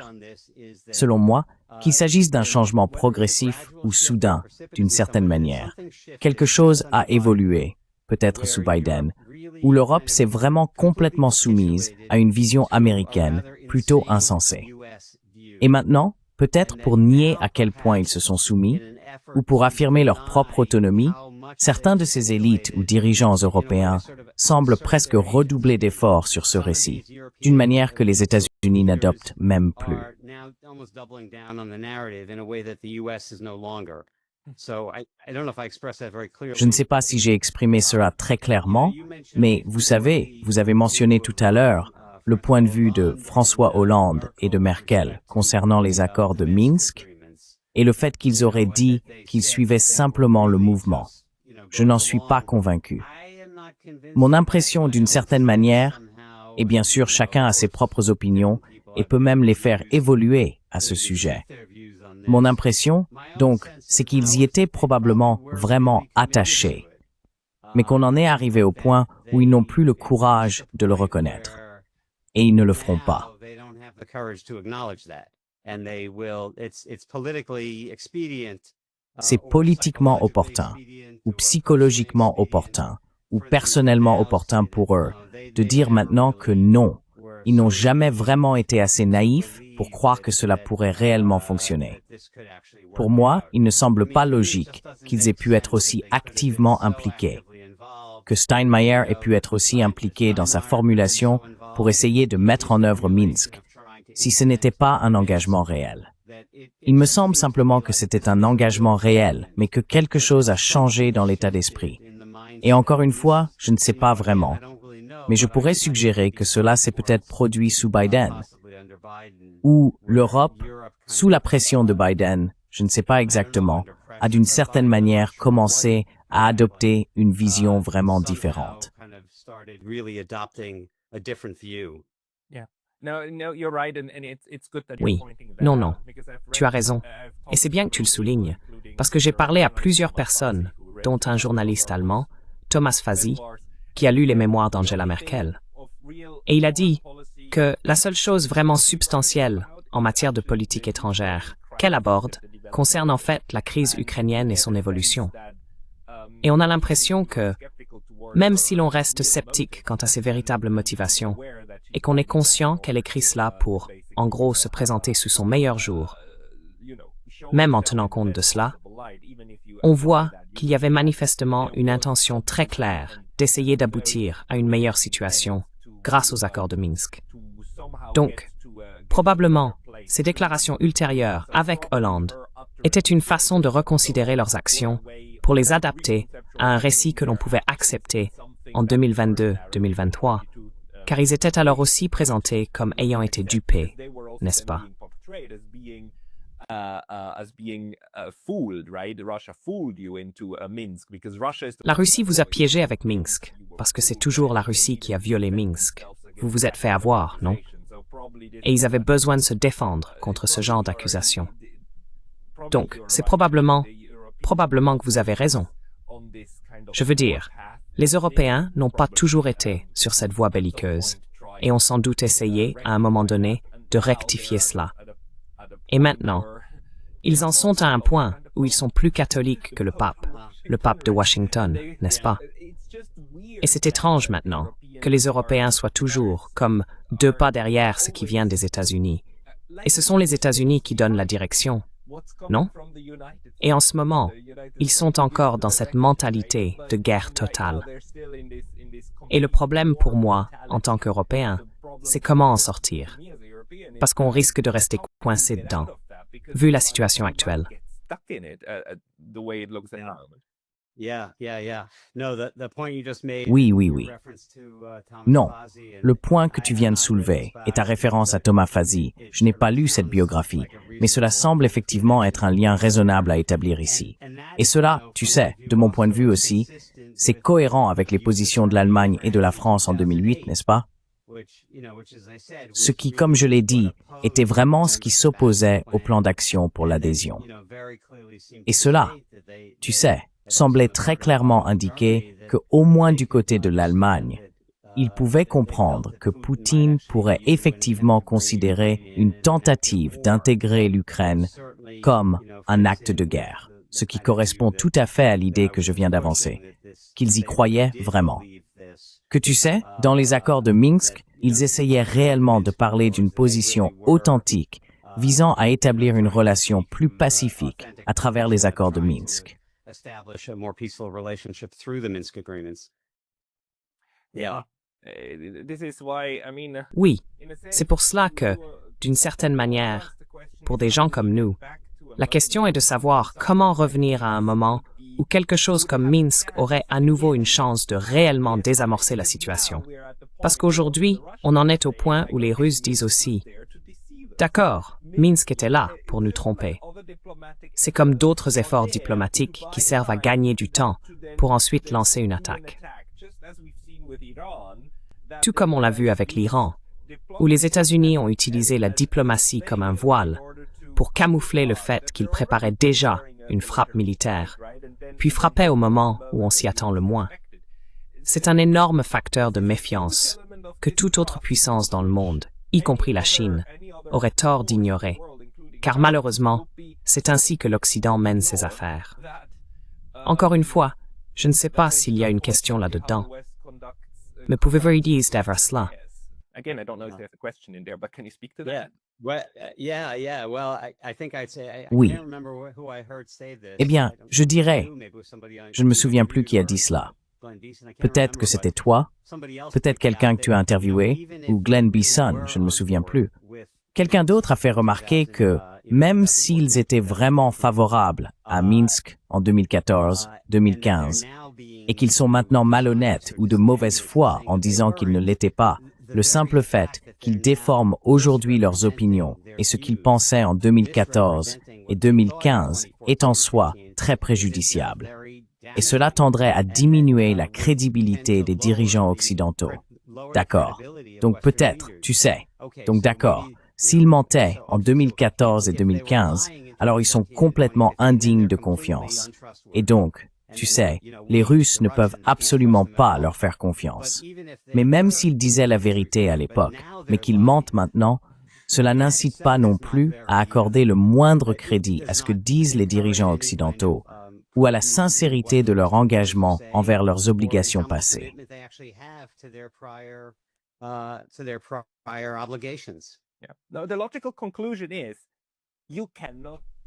Selon moi, qu'il s'agisse d'un changement progressif ou soudain, d'une certaine manière, quelque chose a évolué, peut-être sous Biden, où l'Europe s'est vraiment complètement soumise à une vision américaine plutôt insensée. Et maintenant, peut-être pour nier à quel point ils se sont soumis, ou pour affirmer leur propre autonomie, certains de ces élites ou dirigeants européens semblent presque redoubler d'efforts sur ce récit, d'une manière que les États-Unis n'adoptent même plus. Je ne sais pas si j'ai exprimé cela très clairement, mais vous savez, vous avez mentionné tout à l'heure le point de vue de François Hollande et de Merkel concernant les accords de Minsk et le fait qu'ils auraient dit qu'ils suivaient simplement le mouvement. Je n'en suis pas convaincu. Mon impression d'une certaine manière, et bien sûr chacun a ses propres opinions et peut même les faire évoluer à ce sujet. Mon impression, donc, c'est qu'ils y étaient probablement vraiment attachés, mais qu'on en est arrivé au point où ils n'ont plus le courage de le reconnaître. Et ils ne le feront pas. C'est politiquement opportun, ou psychologiquement opportun, ou personnellement opportun pour eux, de dire maintenant que non, ils n'ont jamais vraiment été assez naïfs pour croire que cela pourrait réellement fonctionner. Pour moi, il ne semble pas logique qu'ils aient pu être aussi activement impliqués, que Steinmeier ait pu être aussi impliqué dans sa formulation pour essayer de mettre en œuvre Minsk, si ce n'était pas un engagement réel. Il me semble simplement que c'était un engagement réel, mais que quelque chose a changé dans l'état d'esprit. Et encore une fois, je ne sais pas vraiment, mais je pourrais suggérer que cela s'est peut-être produit sous Biden, ou l'Europe, sous la pression de Biden, je ne sais pas exactement, a d'une certaine manière commencé à adopter une vision vraiment différente. Oui, non, tu as raison. Et c'est bien que tu le soulignes, parce que j'ai parlé à plusieurs personnes, dont un journaliste allemand, Thomas Fazi, qui a lu les mémoires d'Angela Merkel. Et il a dit que la seule chose vraiment substantielle en matière de politique étrangère qu'elle aborde concerne en fait la crise ukrainienne et son évolution. Et on a l'impression que, même si l'on reste sceptique quant à ses véritables motivations, et qu'on est conscient qu'elle écrit cela pour, en gros, se présenter sous son meilleur jour, même en tenant compte de cela, on voit qu'il y avait manifestement une intention très claire d'essayer d'aboutir à une meilleure situation grâce aux accords de Minsk. Donc, probablement, ces déclarations ultérieures avec Hollande étaient une façon de reconsidérer leurs actions pour les adapter à un récit que l'on pouvait accepter en 2022-2023, car ils étaient alors aussi présentés comme ayant été dupés, n'est-ce pas? La Russie vous a piégé avec Minsk, parce que c'est toujours la Russie qui a violé Minsk. Vous vous êtes fait avoir, non? Et ils avaient besoin de se défendre contre ce genre d'accusations. Donc, c'est probablement que vous avez raison. Je veux dire, les Européens n'ont pas toujours été sur cette voie belliqueuse, et ont sans doute essayé, à un moment donné, de rectifier cela. Et maintenant, ils en sont à un point où ils sont plus catholiques que le pape de Washington, n'est-ce pas? Et c'est étrange maintenant que les Européens soient toujours comme 2 pas derrière ce qui vient des États-Unis. Et ce sont les États-Unis qui donnent la direction, non? Et en ce moment, ils sont encore dans cette mentalité de guerre totale. Et le problème pour moi, en tant qu'Européen, c'est comment en sortir. Parce qu'on risque de rester coincé dedans, vu la situation actuelle. Oui. Non, le point que tu viens de soulever et ta référence à Thomas Fazi, je n'ai pas lu cette biographie, mais cela semble effectivement être un lien raisonnable à établir ici. Et cela, tu sais, de mon point de vue aussi, c'est cohérent avec les positions de l'Allemagne et de la France en 2008, n'est-ce pas? Ce qui, comme je l'ai dit, était vraiment ce qui s'opposait au plan d'action pour l'adhésion. Et cela, tu sais, semblait très clairement indiquer que, au moins du côté de l'Allemagne, il pouvait comprendre que Poutine pourrait effectivement considérer une tentative d'intégrer l'Ukraine comme un acte de guerre, ce qui correspond tout à fait à l'idée que je viens d'avancer, qu'ils y croyaient vraiment. Que tu sais, dans les accords de Minsk, ils essayaient réellement de parler d'une position authentique visant à établir une relation plus pacifique à travers les accords de Minsk. Oui, c'est pour cela que, d'une certaine manière, pour des gens comme nous, la question est de savoir comment revenir à un moment où quelque chose comme Minsk aurait à nouveau une chance de réellement désamorcer la situation. Parce qu'aujourd'hui, on en est au point où les Russes disent aussi « D'accord, Minsk était là pour nous tromper. » C'est comme d'autres efforts diplomatiques qui servent à gagner du temps pour ensuite lancer une attaque. Tout comme on l'a vu avec l'Iran, où les États-Unis ont utilisé la diplomatie comme un voile pour camoufler le fait qu'ils préparaient déjà une frappe militaire, puis frappaient au moment où on s'y attend le moins. C'est un énorme facteur de méfiance que toute autre puissance dans le monde, y compris la Chine, aurait tort d'ignorer, car malheureusement, c'est ainsi que l'Occident mène ses affaires. Encore une fois, je ne sais pas s'il y a une question là-dedans, mais pouvez-vous dire d'abord cela? Oui. can't remember who I heard say this. Eh bien, I don't je know if it was dirais, you, maybe it was somebody on je ne me souviens plus qui a YouTube dit or cela. Glenn Beeson, I can't Peut-être remember, que c'était but toi, somebody else peut-être pointed quelqu'un out que tu as that, interviewé, even ou if Glenn you Beeson, were je ne me on souviens board plus. with Quelqu'un Minsk d'autre a fait in remarquer 2000, que même s'ils étaient vraiment favorables à Minsk en 2014-2015, et qu'ils sont maintenant malhonnêtes ou de mauvaise foi en disant qu'ils ne l'étaient pas, le simple fait qu'ils déforment aujourd'hui leurs opinions et ce qu'ils pensaient en 2014 et 2015 est en soi très préjudiciable. Et cela tendrait à diminuer la crédibilité des dirigeants occidentaux. D'accord. Donc peut-être, tu sais. Donc d'accord. S'ils mentaient en 2014 et 2015, alors ils sont complètement indignes de confiance. Et donc, tu sais, les Russes ne peuvent absolument pas leur faire confiance. Mais même s'ils disaient la vérité à l'époque, mais qu'ils mentent maintenant, cela n'incite pas non plus à accorder le moindre crédit à ce que disent les dirigeants occidentaux ou à la sincérité de leur engagement envers leurs obligations passées.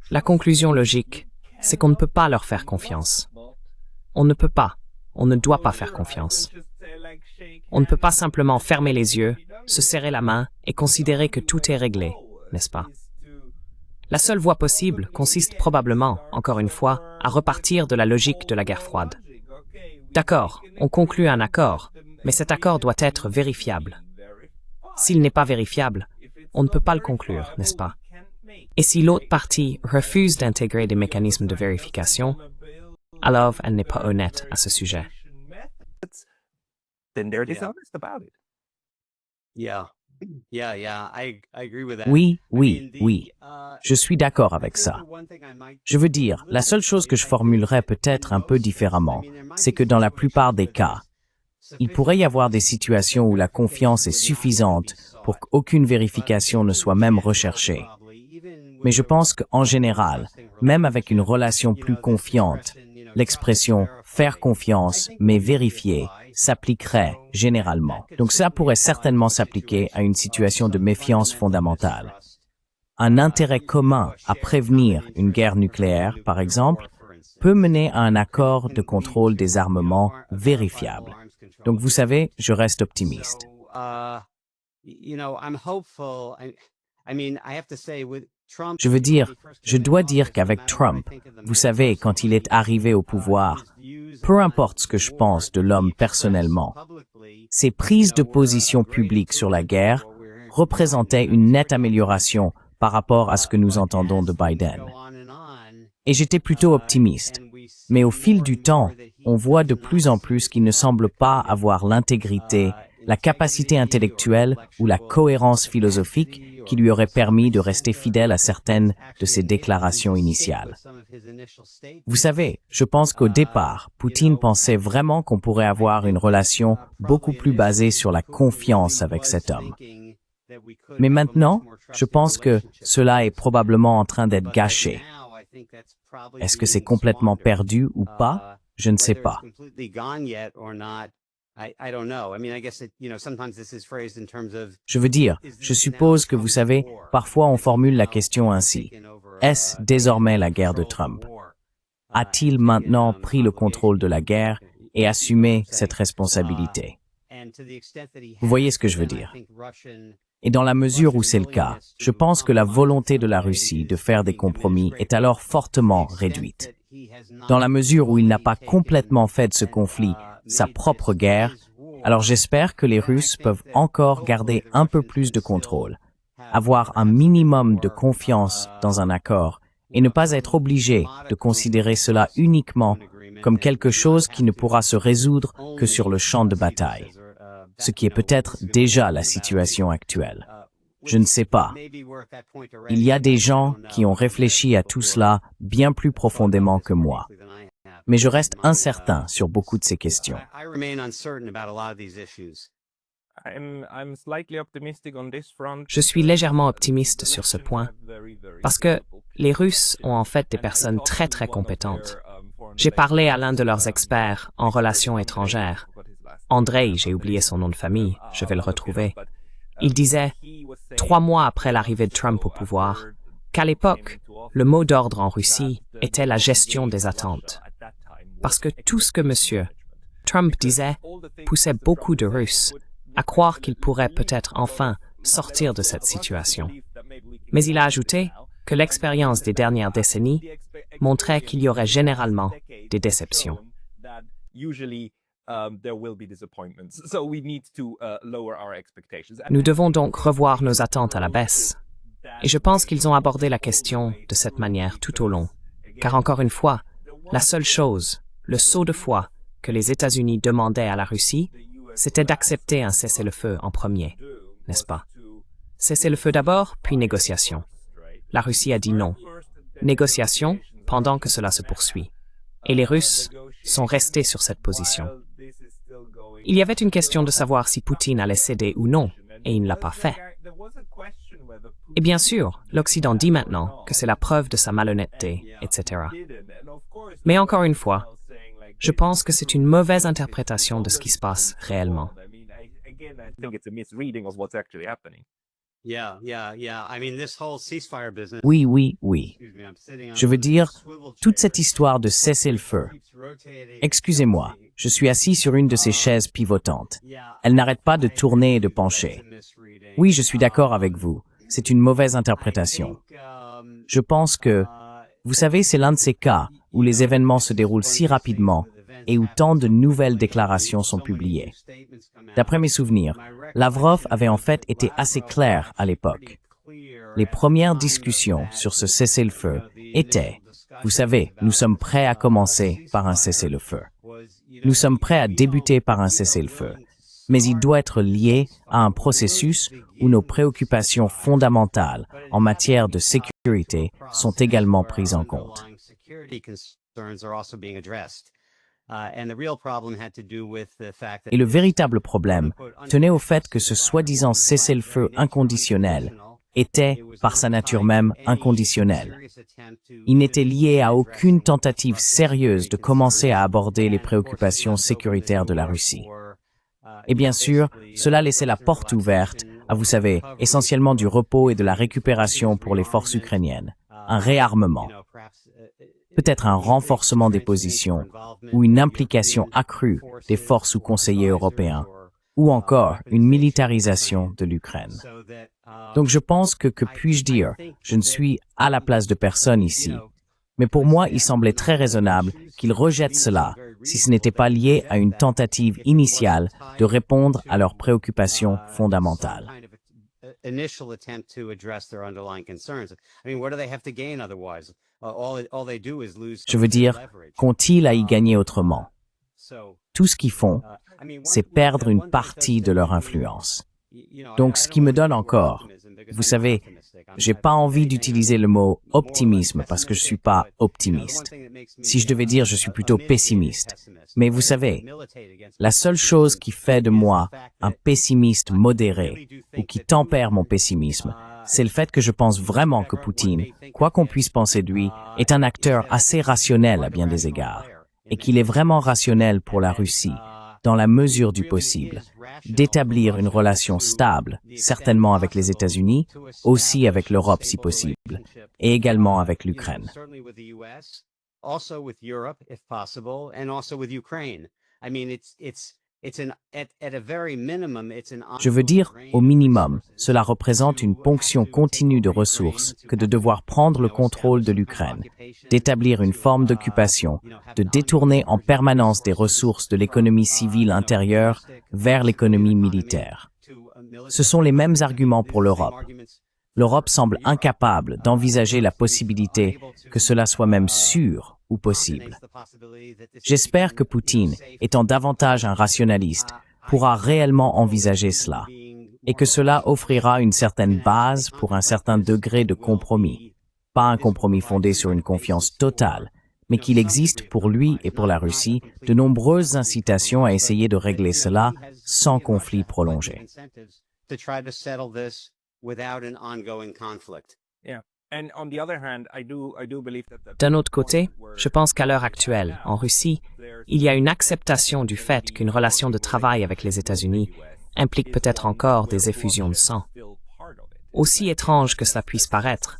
La conclusion logique, c'est qu'on ne peut pas leur faire confiance. On ne peut pas, on ne doit pas faire confiance. On ne peut pas simplement fermer les yeux, se serrer la main et considérer que tout est réglé, n'est-ce pas? La seule voie possible consiste probablement, encore une fois, à repartir de la logique de la guerre froide. D'accord, on conclut un accord, mais cet accord doit être vérifiable. S'il n'est pas vérifiable, on ne peut pas le conclure, n'est-ce pas? Et si l'autre partie refuse d'intégrer des mécanismes de vérification, alors elle n'est pas honnête à ce sujet. Oui, oui, oui. Je suis d'accord avec ça. Je veux dire, la seule chose que je formulerais peut-être un peu différemment, c'est que dans la plupart des cas, il pourrait y avoir des situations où la confiance est suffisante pour qu'aucune vérification ne soit même recherchée. Mais je pense qu'en général, même avec une relation plus confiante, l'expression « faire confiance mais vérifier » s'appliquerait généralement. Donc ça pourrait certainement s'appliquer à une situation de méfiance fondamentale. Un intérêt commun à prévenir une guerre nucléaire, par exemple, peut mener à un accord de contrôle des armements vérifiable. Donc vous savez, je reste optimiste. Je veux dire, je dois dire qu'avec Trump, vous savez, quand il est arrivé au pouvoir, peu importe ce que je pense de l'homme personnellement, ses prises de position publiques sur la guerre représentaient une nette amélioration par rapport à ce que nous entendons de Biden. Et j'étais plutôt optimiste. Mais au fil du temps, on voit de plus en plus qu'il ne semble pas avoir l'intégrité, la capacité intellectuelle ou la cohérence philosophique qui lui aurait permis de rester fidèle à certaines de ses déclarations initiales. Vous savez, je pense qu'au départ, Poutine pensait vraiment qu'on pourrait avoir une relation beaucoup plus basée sur la confiance avec cet homme. Mais maintenant, je pense que cela est probablement en train d'être gâché. Est-ce que c'est complètement perdu ou pas? Je ne sais pas. Je veux dire, je suppose que vous savez, parfois on formule la question ainsi. Est-ce désormais la guerre de Trump? A-t-il maintenant pris le contrôle de la guerre et assumé cette responsabilité? Vous voyez ce que je veux dire? Et dans la mesure où c'est le cas, je pense que la volonté de la Russie de faire des compromis est alors fortement réduite. Dans la mesure où il n'a pas complètement fait de ce conflit sa propre guerre, alors j'espère que les Russes peuvent encore garder un peu plus de contrôle, avoir un minimum de confiance dans un accord et ne pas être obligés de considérer cela uniquement comme quelque chose qui ne pourra se résoudre que sur le champ de bataille, ce qui est peut-être déjà la situation actuelle. Je ne sais pas. Il y a des gens qui ont réfléchi à tout cela bien plus profondément que moi. Mais je reste incertain sur beaucoup de ces questions. Je suis légèrement optimiste sur ce point, parce que les Russes ont en fait des personnes très très compétentes. J'ai parlé à l'un de leurs experts en relations étrangères. Andrei, j'ai oublié son nom de famille, je vais le retrouver. Il disait, 3 mois après l'arrivée de Trump au pouvoir, qu'à l'époque, le mot d'ordre en Russie était la gestion des attentes. Parce que tout ce que M. Trump disait poussait beaucoup de Russes à croire qu'ils pourraient peut-être enfin sortir de cette situation. Mais il a ajouté que l'expérience des dernières décennies montrait qu'il y aurait généralement des déceptions. Nous devons donc revoir nos attentes à la baisse. Et je pense qu'ils ont abordé la question de cette manière tout au long. Car encore une fois, la seule chose, le saut de foi que les États-Unis demandaient à la Russie, c'était d'accepter un cessez-le-feu en premier, n'est-ce pas? Cessez-le-feu d'abord, puis négociation. La Russie a dit non. Négociation pendant que cela se poursuit. Et les Russes sont restés sur cette position. Il y avait une question de savoir si Poutine allait céder ou non, et il ne l'a pas fait. Et bien sûr, l'Occident dit maintenant que c'est la preuve de sa malhonnêteté, etc. Mais encore une fois, je pense que c'est une mauvaise interprétation de ce qui se passe réellement. Oui, oui, oui. Je veux dire, toute cette histoire de cessez-le-feu. Excusez-moi, je suis assis sur une de ces chaises pivotantes. Elle n'arrête pas de tourner et de pencher. Oui, je suis d'accord avec vous. C'est une mauvaise interprétation. Je pense que, vous savez, c'est l'un de ces cas où les événements se déroulent si rapidement et où tant de nouvelles déclarations sont publiées. D'après mes souvenirs, Lavrov avait en fait été assez clair à l'époque. Les premières discussions sur ce cessez-le-feu étaient, vous savez, nous sommes prêts à commencer par un cessez-le-feu. Nous sommes prêts à débuter par un cessez-le-feu, mais il doit être lié à un processus où nos préoccupations fondamentales en matière de sécurité sont également prises en compte. Et le véritable problème tenait au fait que ce soi-disant cessez-le-feu inconditionnel était, par sa nature même, inconditionnel. Il n'était lié à aucune tentative sérieuse de commencer à aborder les préoccupations sécuritaires de la Russie. Et bien sûr, cela laissait la porte ouverte à, vous savez, essentiellement du repos et de la récupération pour les forces ukrainiennes, un réarmement, peut-être un renforcement des positions ou une implication accrue des forces ou conseillers européens, ou encore une militarisation de l'Ukraine. Donc je pense que puis-je dire, je ne suis à la place de personne ici, mais pour moi il semblait très raisonnable qu'ils rejettent cela si ce n'était pas lié à une tentative initiale de répondre à leurs préoccupations fondamentales. Je veux dire, qu'ont-ils à y gagner autrement? Tout ce qu'ils font, c'est perdre une partie de leur influence. Donc ce qui me donne encore, vous savez, j'ai pas envie d'utiliser le mot optimisme parce que je suis pas optimiste. Si je devais dire, je suis plutôt pessimiste. Mais vous savez, la seule chose qui fait de moi un pessimiste modéré ou qui tempère mon pessimisme, c'est le fait que je pense vraiment que Poutine, quoi qu'on puisse penser de lui, est un acteur assez rationnel à bien des égards, et qu'il est vraiment rationnel pour la Russie, dans la mesure du possible, d'établir une relation stable, certainement avec les États-Unis, aussi avec l'Europe si possible, et également avec l'Ukraine. Je veux dire, au minimum, cela représente une ponction continue de ressources que de devoir prendre le contrôle de l'Ukraine, d'établir une forme d'occupation, de détourner en permanence des ressources de l'économie civile intérieure vers l'économie militaire. Ce sont les mêmes arguments pour l'Europe. L'Europe semble incapable d'envisager la possibilité que cela soit même sûr ou possible. J'espère que Poutine, étant davantage un rationaliste, pourra réellement envisager cela, et que cela offrira une certaine base pour un certain degré de compromis. Pas un compromis fondé sur une confiance totale, mais qu'il existe pour lui et pour la Russie de nombreuses incitations à essayer de régler cela sans conflit prolongé. D'un autre côté, je pense qu'à l'heure actuelle, en Russie, il y a une acceptation du fait qu'une relation de travail avec les États-Unis implique peut-être encore des effusions de sang. Aussi étrange que cela puisse paraître,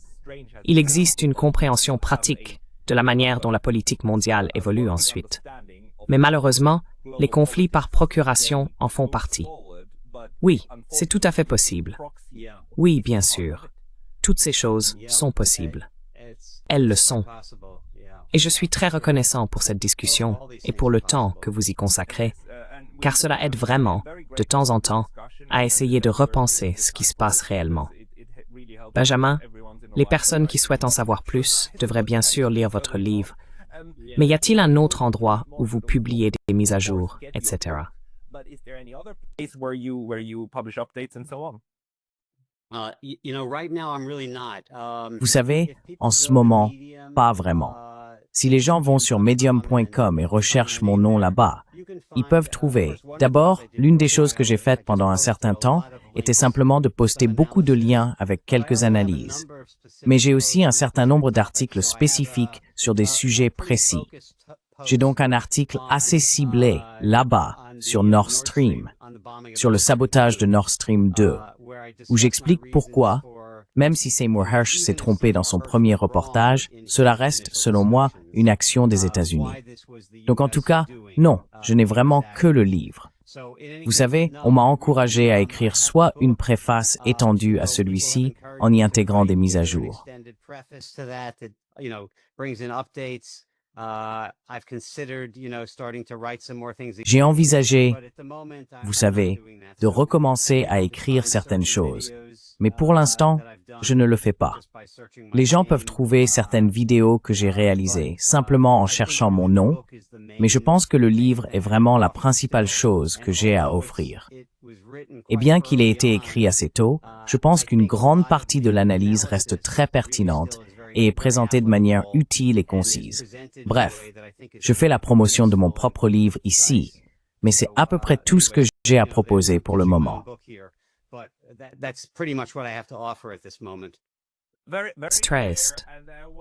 il existe une compréhension pratique de la manière dont la politique mondiale évolue ensuite. Mais malheureusement, les conflits par procuration en font partie. Oui, c'est tout à fait possible. Oui, bien sûr. Toutes ces choses sont possibles. Elles le sont. Et je suis très reconnaissant pour cette discussion et pour le temps que vous y consacrez, car cela aide vraiment, de temps en temps, à essayer de repenser ce qui se passe réellement. Benjamin, les personnes qui souhaitent en savoir plus devraient bien sûr lire votre livre, mais y a-t-il un autre endroit où vous publiez des mises à jour, etc.? Vous savez, en ce moment, pas vraiment. Si les gens vont sur medium.com et recherchent mon nom là-bas, ils peuvent trouver. D'abord, l'une des choses que j'ai faites pendant un certain temps était simplement de poster beaucoup de liens avec quelques analyses. Mais j'ai aussi un certain nombre d'articles spécifiques sur des sujets précis. J'ai donc un article assez ciblé là-bas sur Nord Stream, sur le sabotage de Nord Stream 2, où j'explique pourquoi, même si Seymour Hersh s'est trompé dans son premier reportage, cela reste, selon moi, une action des États-Unis. Donc en tout cas, non, je n'ai vraiment que le livre. Vous savez, on m'a encouragé à écrire soit une préface étendue à celui-ci en y intégrant des mises à jour. J'ai envisagé, vous savez, de recommencer à écrire certaines choses, mais pour l'instant, je ne le fais pas. Les gens peuvent trouver certaines vidéos que j'ai réalisées simplement en cherchant mon nom, mais je pense que le livre est vraiment la principale chose que j'ai à offrir. Et bien qu'il ait été écrit assez tôt, je pense qu'une grande partie de l'analyse reste très pertinente et est présentée de manière utile et concise. Bref, je fais la promotion de mon propre livre ici, mais c'est à peu près tout ce que j'ai à proposer pour le moment. Trist.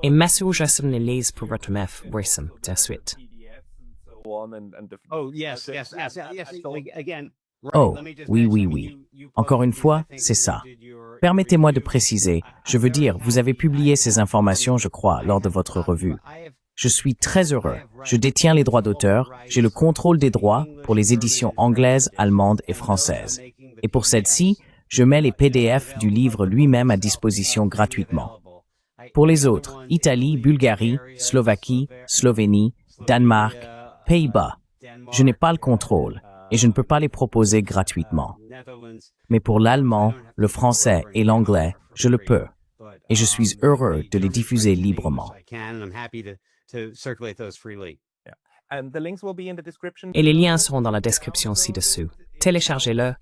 Et message SMS pour votre mef, Wissam, de suite. Oh, oui. Encore une fois, c'est ça. Permettez-moi de préciser, je veux dire, vous avez publié ces informations, je crois, lors de votre revue. Je suis très heureux. Je détiens les droits d'auteur, j'ai le contrôle des droits pour les éditions anglaises, allemandes et françaises. Et pour celle-ci, je mets les PDF du livre lui-même à disposition gratuitement. Pour les autres, Italie, Bulgarie, Slovaquie, Slovénie, Danemark, Pays-Bas, je n'ai pas le contrôle et je ne peux pas les proposer gratuitement. Mais pour l'allemand, le français et l'anglais, je le peux. Et je suis heureux de les diffuser librement. Et les liens seront dans la description ci-dessous. Téléchargez-le.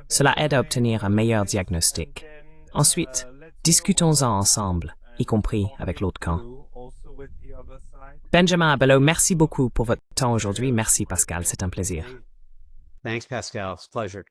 Cela aide à obtenir un meilleur diagnostic. Ensuite, discutons-en ensemble, y compris avec l'autre camp. Benjamin Abelot, merci beaucoup pour votre temps aujourd'hui. Merci Pascal, c'est un plaisir. Thanks, Pascal. It's a pleasure.